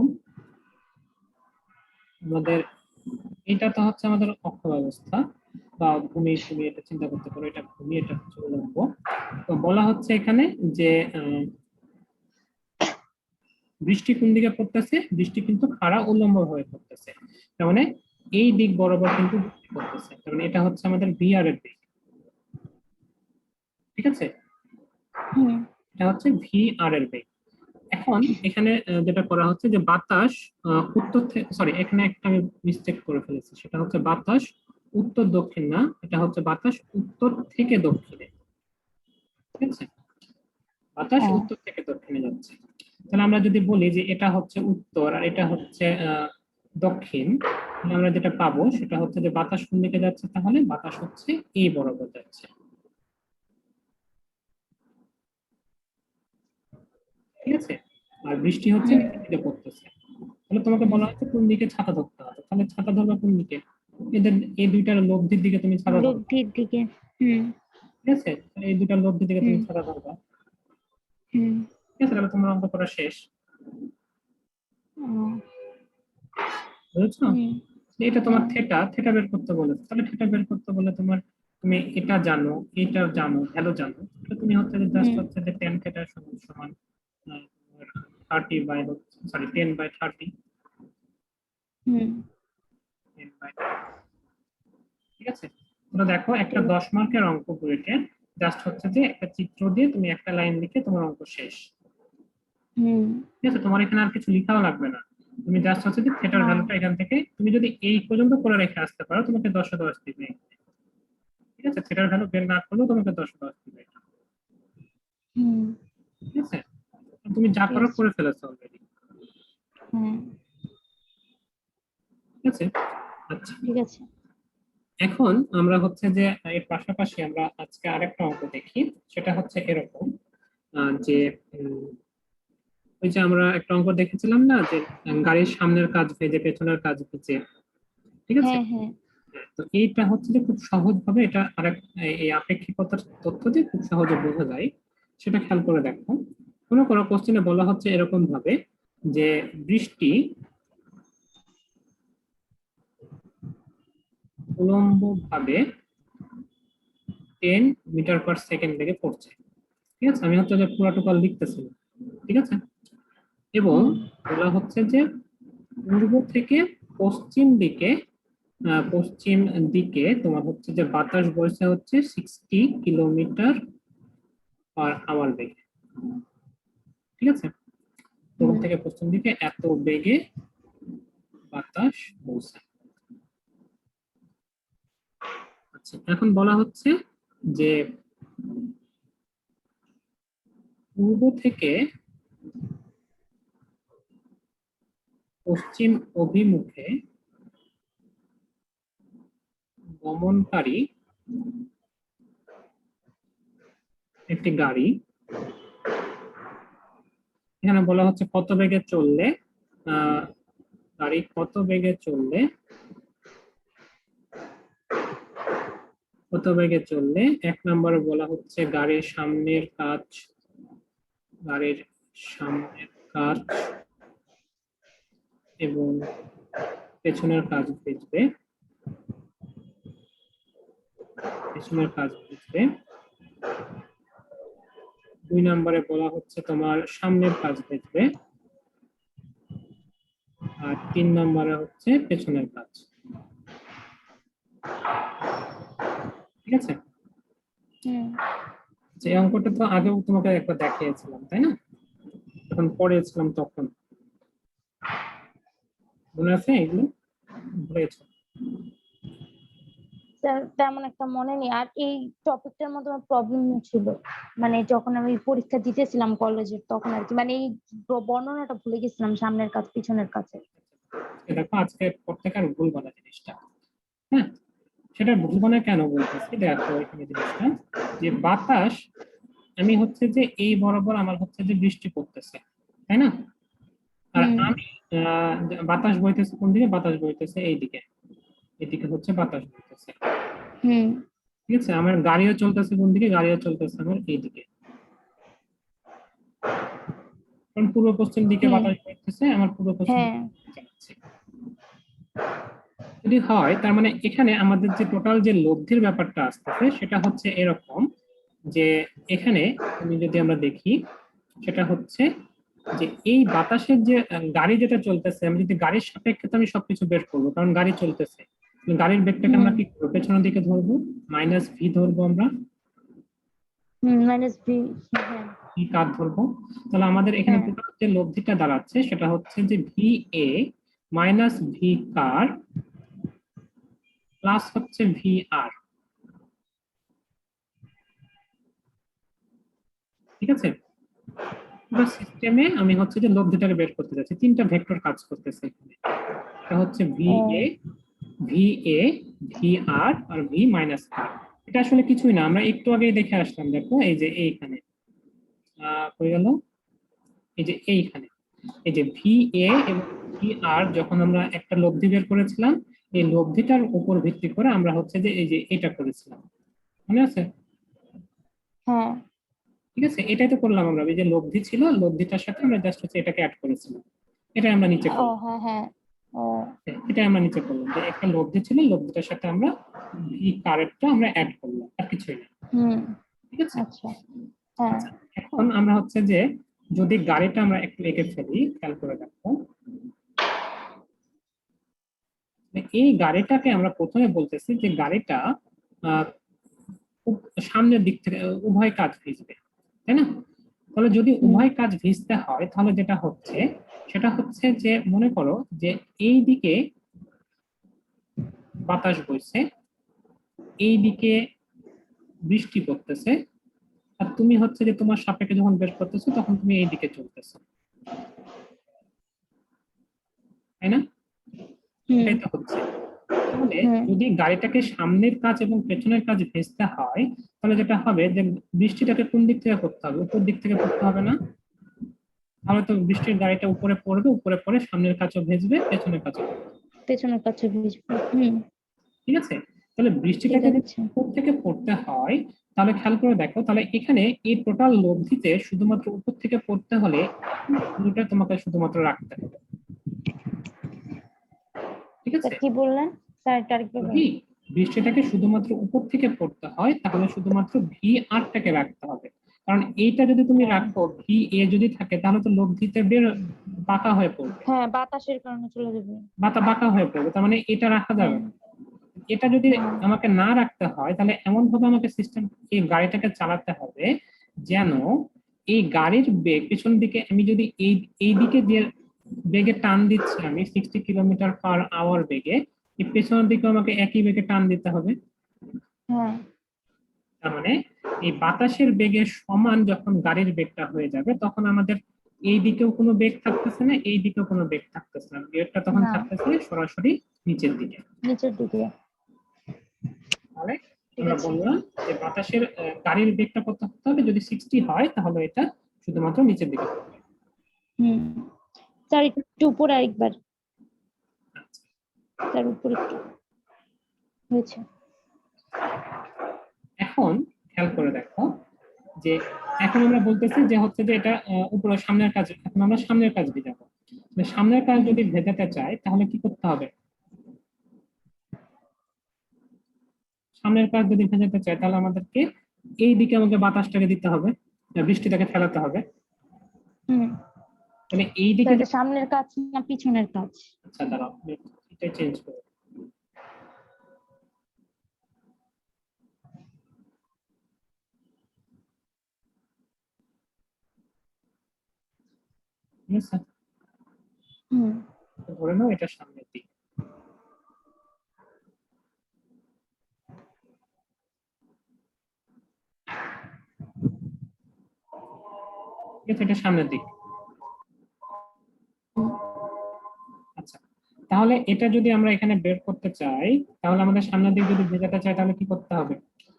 Speaker 1: আমাদের এটা তো হচ্ছে আমাদের অক্ষ ব্যবস্থা বা ভূমি, তুমি এটা চিন্তা করতে পারো, এটা ভূমি, এটা হচ্ছে উলম্ব। তো বলা হচ্ছে এখানে যে বৃষ্টি কোন দিকে পড়তেছে, বৃষ্টি কিন্তু খাড়া উলম্ব হয়ে পড়তেছে, তার মানে এই দিক বরাবর কিন্তু বৃষ্টি পড়তেছে, তার মানে এটা হচ্ছে আমাদের ভিআর এর দিক, ঠিক আছে,
Speaker 2: হুম
Speaker 1: এটা হচ্ছে ভিআর এর দিক। এখন এখানে যেটা করা হচ্ছে যে বাতাস উত্তর থেকে, সরি এখানে একটা আমি মিস্টেক করে ফেলেছি, সেটা হচ্ছে বাতাস উত্তর দক্ষিণ না, এটা হচ্ছে বাতাস উত্তর থেকে দক্ষিণে, ঠিক আছে, বাতাস
Speaker 2: হ্যাঁ
Speaker 1: উত্তর থেকে দক্ষিণে যাচ্ছে। তাহলে আমরা যদি বলি যে এটা হচ্ছে উত্তর আর এটা হচ্ছে দক্ষিণ, তাহলে আমরা যেটা পাবো সেটা হচ্ছে যে বাতাস কোন দিকে যাচ্ছে, তাহলে বাতাস হচ্ছে এই বরাবর যাচ্ছে, ঠিক আছে, আর বৃষ্টি হচ্ছে
Speaker 2: হুম
Speaker 1: নিচের দিকে পড়তেছে। তাহলে তোমাকে
Speaker 2: হুম
Speaker 1: বলা হচ্ছে কোন দিকে ছাতা ধরতে হবে, তাহলে ছাতা ধরবে কোন দিকে, এদের এই দুইটার লব্ধির দিকে তুমি ছাতা ধরবা,
Speaker 2: লব্ধির দিকে। হুম
Speaker 1: ঠিক আছে, তাহলে এই দুইটার লব্ধির দিকে তুমি
Speaker 2: হুম
Speaker 1: ছাতা ধরবা,
Speaker 2: হুম
Speaker 1: ঠিক আছে, তাহলে তোমার অঙ্ক করা শেষ।
Speaker 2: ও,
Speaker 1: বুঝেছো?
Speaker 2: হুম
Speaker 1: এটা তোমার
Speaker 2: হ্যাঁ
Speaker 1: থেটা, থেটা বের করতে বলেছে, তাহলে থেটা বের করতে বলে তোমার, তুমি এটা জানো, এটা জানো, ভ্যালু জানো, তাহলে তুমি হচ্ছে যে জাস্ট
Speaker 2: হুম
Speaker 1: হচ্ছে যে টেন থেটা সমান সমান 30 বাই, সরি 10/30,
Speaker 2: হুম
Speaker 1: 10/, ঠিক আছে। তো দেখো একটা
Speaker 2: ঠিক আছে।
Speaker 1: 10 মার্কের অঙ্ক বুয়েটে, জাস্ট হচ্ছে যে একটা চিত্র দিয়ে তুমি একটা লাইন লিখে তোমার অঙ্ক শেষ,
Speaker 2: হুম
Speaker 1: ঠিক আছে, তোমার এখানে আর কিছু লিখাও লাগবে না, তুমি জাস্ট হচ্ছে যে থেটার
Speaker 2: হ্যাঁ
Speaker 1: ভ্যালুটা এখান থেকে তুমি যদি এই পর্যন্ত করে রেখে আসতে পারো, তোমাকে 10/10 দিবে, ঠিক আছে, থেটার ভ্যালু বের না করলেও তোমাকে 10/10 দিবে,
Speaker 2: হুম
Speaker 1: ঠিক আছে, তুমি যা
Speaker 2: ঠিক
Speaker 1: করার
Speaker 2: আছে।
Speaker 1: করে ফেলেছো অলরেডি,
Speaker 2: হ্যাঁ
Speaker 1: ঠিক আছে। আচ্ছা,
Speaker 2: ঠিক আছে।
Speaker 1: এখন আমরা হচ্ছে যে এর পাশাপাশি আমরা আজকে আরেকটা অঙ্ক দেখি, সেটা হচ্ছে এরকম যে ওই যে আমরা একটা অঙ্ক দেখেছিলাম না, যে গাড়ির সামনের কাজ ভেজে পেছনের কাজ ভেজে, ঠিক আছে।
Speaker 2: হ্যাঁ হ্যাঁ
Speaker 1: তো এইটা হচ্ছে যে খুব সহজ ভাবে এটা আরেক, এই আপেক্ষিকতার তথ্য দিয়ে খুব সহজে বোঝা যায়, সেটা খেয়াল করে দেখো। কোনো কোনো কোশ্চেনে বলা হচ্ছে এরকম ভাবে যে বৃষ্টি উলম্ব ভাবে 10 মিটার পার সেকেন্ড বেগে পড়ছে। ঠিক আছে, আমি হচ্ছে যে পুরা টোটাল লিখতেছি না। ঠিক আছে, এবং বলা হচ্ছে যে পূর্ব থেকে পশ্চিম দিকে তোমার হচ্ছে যে বাতাস বইছে হচ্ছে 60 কিলোমিটার পার আওয়ার বেগে। ঠিক আছে, পূর্ব থেকে পশ্চিম দিকে এত বেগে বাতাস বইছে। আচ্ছা, এখন বলা হচ্ছে যে পূর্ব থেকে পশ্চিম অভিমুখে গমনকারী একটি গাড়ি, এখানে বলা হচ্ছে কত বেগে চললে গাড়ি কত বেগে চললে এক নম্বরে বলা হচ্ছে গাড়ির সামনের কাঁচ এবং পেছনের কাঁচ ভিজবে। দুই নম্বরে বলা হচ্ছে তোমার সামনের কাঁচ ভিজবে। আর 3 নম্বরে হচ্ছে পেছনের কাঁচ। ঠিক আছে, যে অঙ্কটা তো আগেও তোমাকে একবার দেখিয়েছিলাম, তাই না? যখন পড়েছিলাম তখন মনে আছে এগুলো? ভুলেছো?
Speaker 2: তেমন একটা মনে নেই। আর এই টপিকটার মধ্যে আমার প্রবলেম ছিল, মানে যখন আমি পরীক্ষা দিতেছিলাম কলেজের তখন আর কি, মানে এই বর্ণনাটা ভুলে গেছিলাম সামনের কাছে পিছনের কাছে।
Speaker 1: দেখো আজকে প্রত্যেকের ভুল বলা জিনিসটা, হ্যাঁ, সেটা ভুল বলা কেন বলতেছি দেখো এখানে জিনিসটা, যে বাতাস আমি হচ্ছে যে এই বরাবর আমার হচ্ছে যে বৃষ্টি পড়তেছে, তাই না? আর আমি বাতাস বইতেছে কোন দিকে? বাতাস বইতেছে এইদিকে, এদিকে হচ্ছে বাতাস বইতেছে। ঠিক আছে, আমার গাড়িও চলতেছে কোন দিকে? গাড়িও চলতেছে আমার এইদিকে, কারণ পূর্ব পশ্চিম দিকে বাতাস বইতেছে, আমার পূর্ব পশ্চিম দিকে যাচ্ছে। যদি হয় তার মানে এখানে আমাদের যে টোটাল যে লব্ধির ব্যাপারটা আসতেছে সেটা হচ্ছে এরকম, যে এখানে তুমি যদি আমরা দেখি সেটা হচ্ছে যে এই বাতাসের যে গাড়ি যেটা চলতেছে, আমি যদি গাড়ির সাপেক্ষে তো আমি সবকিছু বের করবো, কারণ গাড়ি চলতেছে, গাড়ির বেগটাকে আমরা কি করবো? পেছনের দিকে ধরবো, মাইনাস ভি ধরবো আমরা,
Speaker 2: মাইনাস ভি
Speaker 1: কার ধরবো। তাহলে আমাদের এখানে টোটাল যে লব্ধিটা দাঁড়াচ্ছে সেটা হচ্ছে যে ভি এ মাইনাস ভি কার প্লাস হচ্ছে ভি আর। ঠিক আছে, পুরো সিস্টেমে আমি হচ্ছে যে লব্ধিটাকে বের করতে যাচ্ছি, 3টা ভেক্টর কাজ করতেছে এখানে। এটা হচ্ছে ভি এ ভি আর আর ভি মাইনাস আর। এটা আসলে কিছুই না, আমরা একটু আগেই দেখে আসলাম, দেখো এই যে এইখানে হয়ে গেল, এই যে এইখানে এই যে ভি এ এবং ভি আর যখন আমরা একটা লব্ধি বের করেছিলাম, এই লব্ধিটার উপর ভিত্তি করে আমরা হচ্ছে যে এই যে এটা করেছিলাম, মনে আছে?
Speaker 2: হ্যাঁ,
Speaker 1: ঠিক আছে, এটাই তো করলাম আমরা, এই যে লব্ধি ছিল, লব্ধিটার সাথে আমরা জাস্ট হচ্ছে এটাকে অ্যাড করেছিলাম, এটাই আমরা নিচে করলাম। এটাই আমরা নিচে করলাম, যে একটা লব্ধি ছিল, লব্ধিটার সাথে আমরা ভি কারেক্টটা আমরা অ্যাড করলাম, আর কিছুই না। ঠিক আছে, এখন আমরা হচ্ছে যে যদি গাড়িটা আমরা একটু এঁকে ফেলি, খেয়াল করে দেখো, এই গাড়িটাকে আমরা প্রথমে বলতেছি যে গাড়িটা সামনের দিক থেকে উভয় কাজ ভিজবে, তাই না? তাহলে যদি উভয় কাজ ভিজতে হয় তাহলে যেটা হচ্ছে সেটা হচ্ছে যে মনে করো যে এই দিকে বাতাস বইছে, এই দিকে বৃষ্টি পড়তেছে, আর তুমি হচ্ছে যে তোমার সাপেক্ষে যখন বের করতেছো তখন তুমি এই দিকে চলতেছো, তাই না? এটাই তো হচ্ছে। তাহলে যদি গাড়িটাকে সামনের কাজ এবং পেছনের কাজ ভেজতে হয় তাহলে যেটা হবে যে বৃষ্টিটাকে কোন দিক থেকে করতে হবে? উপর দিক থেকে করতে হবে না? তাহলে তো বৃষ্টির গাড়িটা উপরে পড়বে, উপরে পড়ে সামনের কাছেও ভেজবে, পেছনের কাছেও
Speaker 2: ভিজবে।
Speaker 1: ঠিক আছে, তাহলে বৃষ্টিটাকে যদি উপর থেকে পড়তে হয় তাহলে খেয়াল করে দেখো, তাহলে এখানে এই টোটাল লব্ধিতে শুধুমাত্র উপর থেকে পড়তে হলে দুটো তোমাকে শুধুমাত্র রাখতে হবে। ঠিক আছে,
Speaker 2: কি বললেন স্যার?
Speaker 1: বৃষ্টিটাকে শুধুমাত্র উপর থেকে পড়তে হয় তাহলে শুধুমাত্র ভি আরটাকে রাখতে হবে। কারণ এইটা যদি তুমি
Speaker 2: হ্যাঁ
Speaker 1: রাখো ভি এ যদি থাকে তাহলে তো লব্ধিতে বের বাঁকা হয়ে পড়বে,
Speaker 2: হ্যাঁ, বাতাসের কারণে চলে যাবে।
Speaker 1: বাঁকা হয়ে পড়বে, তার মানে এটা রাখা যাবে
Speaker 2: হ্যাঁ
Speaker 1: না। এটা যদি
Speaker 2: হ্যাঁ
Speaker 1: আমাকে না রাখতে হয় তাহলে এমন ভাবে আমাকে সিস্টেম এই গাড়িটাকে চালাতে হবে যেন এই গাড়ির বেগ পেছন দিকে আমি যদি এই দিকে যে বেগে টান দিচ্ছি আমি 60 কিলোমিটার/আওয়ার বেগে, এই পেছনের দিকে আমাকে একই বেগে টান দিতে হবে।
Speaker 2: হ্যাঁ
Speaker 1: তার মানে এই বাতাসের বেগের সমান যখন গাড়ির বেগটা হয়ে যাবে তখন আমাদের এই দিকেও কোনো বেগ থাকতেছে না, এই দিকেও কোনো বেগ থাকতেছে না, বেগটা তখন
Speaker 2: না,
Speaker 1: থাকতেছে সরাসরি নিচের দিকে।
Speaker 2: নিচের দিকে।
Speaker 1: তাহলে
Speaker 2: ঠিক
Speaker 1: আমরা
Speaker 2: আছে।
Speaker 1: বললাম যে বাতাসের গাড়ির বেগটা কত হতে হবে, যদি 60 হয় তাহলে এটা শুধুমাত্র নিচের দিকে থাকবে।
Speaker 2: হুম, স্যার একটু উপরে আরেকবার,
Speaker 1: আচ্ছা,
Speaker 2: স্যার উপরে একটু হয়েছে।
Speaker 1: এখন খেয়াল করে দেখো যে এখন আমরা বলতেছি যে হচ্ছে যে এটা উপরে সামনের কাজ, এখন আমরা সামনের কাজ ভেজাবো। সামনের কাজ
Speaker 2: হুম,
Speaker 1: যদি ভেজাতে চাই তাহলে কি করতে হবে, সামনের কাজ যদি ভেজাতে চাই তাহলে আমাদেরকে এই দিকে আমাকে বাতাসটাকে দিতে হবে, বৃষ্টিটাকে ফেলাতে হবে।
Speaker 2: হুম,
Speaker 1: তাহলে এই
Speaker 2: স্যার
Speaker 1: দিকে
Speaker 2: এটা সামনের কাজ না পিছনের কাজ?
Speaker 1: আচ্ছা দাঁড়াও এটা চেঞ্জ করে, ঠিক আছে,
Speaker 2: হুম,
Speaker 1: ধরে নাও এটা সামনের দিক, ঠিক আছে, এটা সামনের দিক। আচ্ছা, তাহলে এটা যদি আমরা এখানে বের করতে চাই তাহলে আমাদের সামনের দিক যদি ভেজাতে চাই তাহলে কি করতে হবে,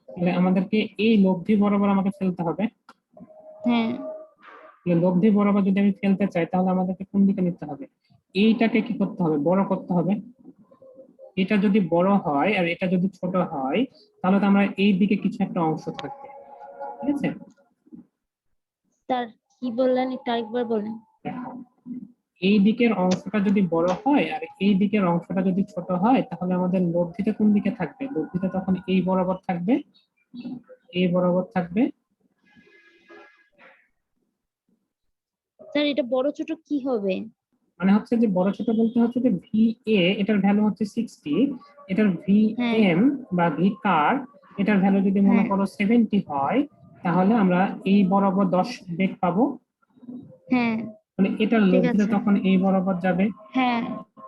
Speaker 1: তাহলে আমাদেরকে এই লব্ধি বরাবর আমাকে ফেলতে হবে।
Speaker 2: হ্যাঁ
Speaker 1: তাহলে লব্ধি বরাবর যদি আমি ফেলতে চাই তাহলে আমাদেরকে কোন দিকে নিতে হবে, এইটাকে কি করতে হবে, বড় করতে হবে। এটা যদি বড় হয় আর এটা যদি ছোট হয় তাহলে তো আমরা এই দিকে কিছু একটা অংশ থাকবে, ঠিক আছে।
Speaker 2: স্যার, কি বললেন একটু আরেকবার বলেন।
Speaker 1: দেখো, এই দিকের অংশটা যদি বড় হয় আর এই দিকের অংশটা যদি ছোট হয় তাহলে আমাদের লব্ধিটা কোন দিকে থাকবে, লব্ধিটা তখন এই বরাবর থাকবে, এই বরাবর থাকবে।
Speaker 2: স্যার এটা বড় ছোট কি হবে?
Speaker 1: মানে হচ্ছে যে বড় ছোট বলতে হচ্ছে যে ভি এ এটার ভ্যালু হচ্ছে 60, এটার ভি
Speaker 2: হ্যাঁ
Speaker 1: এম বা ভি কার এটার ভ্যালু যদি মনে
Speaker 2: হ্যাঁ
Speaker 1: করো 70 হয় তাহলে আমরা এই বরাবর 10 বেগ পাবো,
Speaker 2: হ্যাঁ,
Speaker 1: মানে এটার
Speaker 2: ঠিক
Speaker 1: লব্ধিটা
Speaker 2: আছে।
Speaker 1: তখন এই বরাবর যাবে।
Speaker 2: হ্যাঁ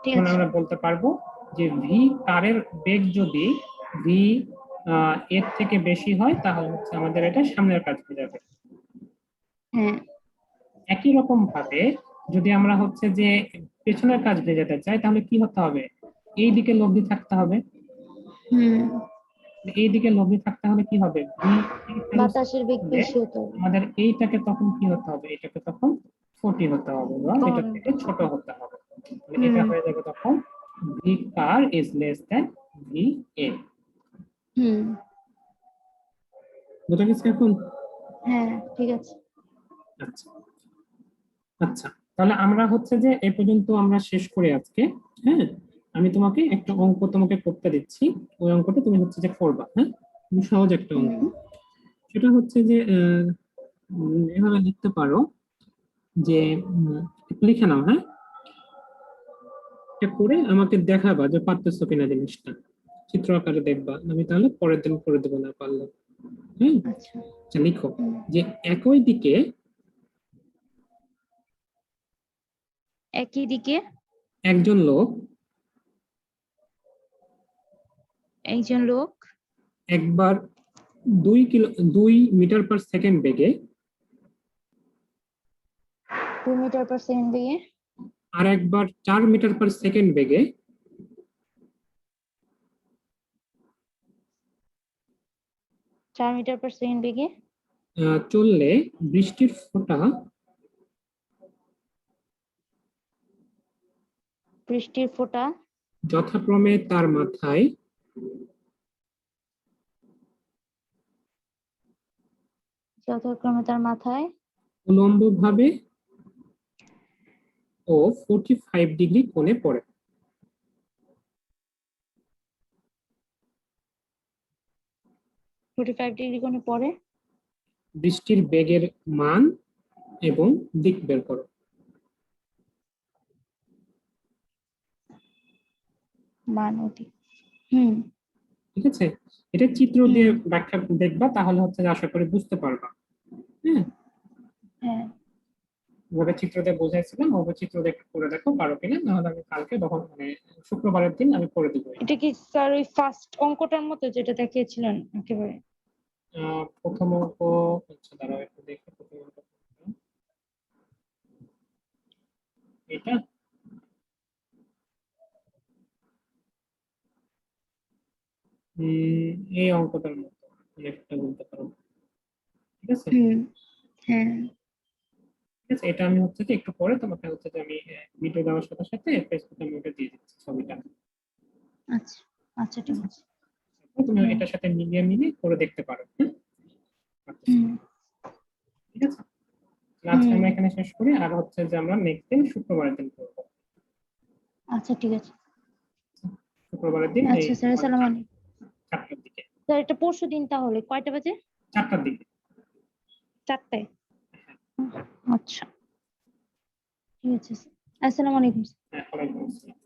Speaker 2: ঠিক
Speaker 1: তখন
Speaker 2: আছে।
Speaker 1: আমরা বলতে পারবো যে ভি কারের বেগ যদি ভি এর থেকে বেশি হয় তাহলে হচ্ছে আমাদের এটা সামনের কাজ হয়ে যাবে।
Speaker 2: হ্যাঁ
Speaker 1: একই রকম ভাবে যদি আমরা হচ্ছে যে পেছনের কাজ ভেজাতে চাই তাহলে কি হতে হবে, এই দিকে লব্ধি থাকতে হবে।
Speaker 2: হুম,
Speaker 1: এই দিকে লব্ধি থাকতে হলে কি হবে, ভি
Speaker 2: বাতাসের বেগ বেশি হতে হবে।
Speaker 1: আমাদের এইটাকে তখন কি হতে হবে, এটাকে তখন 40 হতে হবে বা এটা
Speaker 2: কমানো।
Speaker 1: থেকে ছোট হতে হবে। মানে এটা
Speaker 2: হুম
Speaker 1: হয়ে যাবে তখন V car is less than V A.
Speaker 2: হুম,
Speaker 1: বুঝা গেছে এখন?
Speaker 2: হ্যাঁ ঠিক আছে।
Speaker 1: আচ্ছা আচ্ছা, তাহলে আমরা হচ্ছে যে এই পর্যন্ত আমরা শেষ করি আজকে। হ্যাঁ, আমি তোমাকে একটা অঙ্ক তোমাকে করতে দিচ্ছি, ওই অঙ্কটা তুমি হচ্ছে যে করবা। হ্যাঁ, খুবই সহজ একটা অঙ্ক।
Speaker 2: হুম
Speaker 1: সেটা হচ্ছে যে এভাবে লিখতে পারো যে লিখে নাও, হ্যাঁ, এটা করে আমাকে দেখাবা যে পারতেছো কিনা জিনিসটা, চিত্র আকারে দেখবা, আমি তাহলে পরের দিন করে দেবো না পারলে। হ্যাঁ,
Speaker 2: আচ্ছা।
Speaker 1: আচ্ছা লিখো
Speaker 2: হুম,
Speaker 1: যে একই দিকে
Speaker 2: একই দিকে
Speaker 1: একজন লোক
Speaker 2: একজন লোক
Speaker 1: একবার 2 মিটার/সেকেন্ড বেগে
Speaker 2: 2 মিটার/সেকেন্ড বেগে
Speaker 1: আর একবার 4 মিটার/সেকেন্ড বেগে
Speaker 2: 4 মিটার/সেকেন্ড বেগে
Speaker 1: চললে বৃষ্টির ফোঁটা
Speaker 2: বৃষ্টির ফোঁটা
Speaker 1: যথাক্রমে তার মাথায়
Speaker 2: যথাক্রমে তার মাথায়
Speaker 1: উলম্বভাবে ও 45 ডিগ্রি কোণে পড়ে।
Speaker 2: 45 ডিগ্রি কোণে পড়ে
Speaker 1: বৃষ্টির বেগের মান এবং দিক বের করো।
Speaker 2: মান ও দিক। হুম
Speaker 1: ঠিক আছে, এটা চিত্র দিয়ে
Speaker 2: হুম।
Speaker 1: ব্যাখ্যা দেখবা, তাহলে হচ্ছে যে আশা করি বুঝতে পারবা। হ্যাঁ,
Speaker 2: হ্যাঁ
Speaker 1: ওটা চিত্র দিয়ে বোঝাইছিলাম, ওটা চিত্র দিয়ে একটু করে দেখো পারো কিনা, নাহলে আমি কালকে তখন মানে শুক্রবারের দিন আমি করে দেবো।
Speaker 2: এটা কি স্যার ওই ফার্স্ট অঙ্কটার মতো যেটা দেখিয়েছিলেন একেবারে?
Speaker 1: প্রথম অঙ্ক হচ্ছে, দাঁড়াও একটু দেখি, প্রথম অঙ্ক কোনটা? এটা এই অঙ্কটার মতো অনেকটা বলতে পারো। ঠিক আছে,
Speaker 2: হুম। হ্যাঁ
Speaker 1: ঠিক আছে, এটা আমি হচ্ছে যে একটু পরে তোমাকে হচ্ছে যে আমি ভিডিও দেওয়ার সাথে সাথে ফেসবুকে আমি ওটা দিয়ে দিচ্ছি ছবিটা।
Speaker 2: আচ্ছা আচ্ছা ঠিক আছে।
Speaker 1: তুমি
Speaker 2: হুম
Speaker 1: এটার সাথে মিলিয়ে মিলিয়ে করে দেখতে পারো। হ্যাঁ, আচ্ছা,
Speaker 2: হুম
Speaker 1: ঠিক আছে, আজকে
Speaker 2: হুম।
Speaker 1: আমরা এখানে শেষ করি, আর হচ্ছে যে আমরা নেক্সট দিন শুক্রবারের দিন করবো।
Speaker 2: আচ্ছা ঠিক আছে।
Speaker 1: শুক্রবারের দিন এই
Speaker 2: আচ্ছা স্যার,
Speaker 1: তোমার
Speaker 2: আসসালামু আলাইকুম।
Speaker 1: 4টার দিকে।
Speaker 2: স্যার এটা পরশু দিন তাহলে কয়টা বাজে?
Speaker 1: 4টার দিকে।
Speaker 2: 4টায়? আচ্ছা ঠিক আছে স্যার, আসসালামু আলাইকুম।
Speaker 1: হ্যাঁ, ওয়ালাইকুম আসসালাম।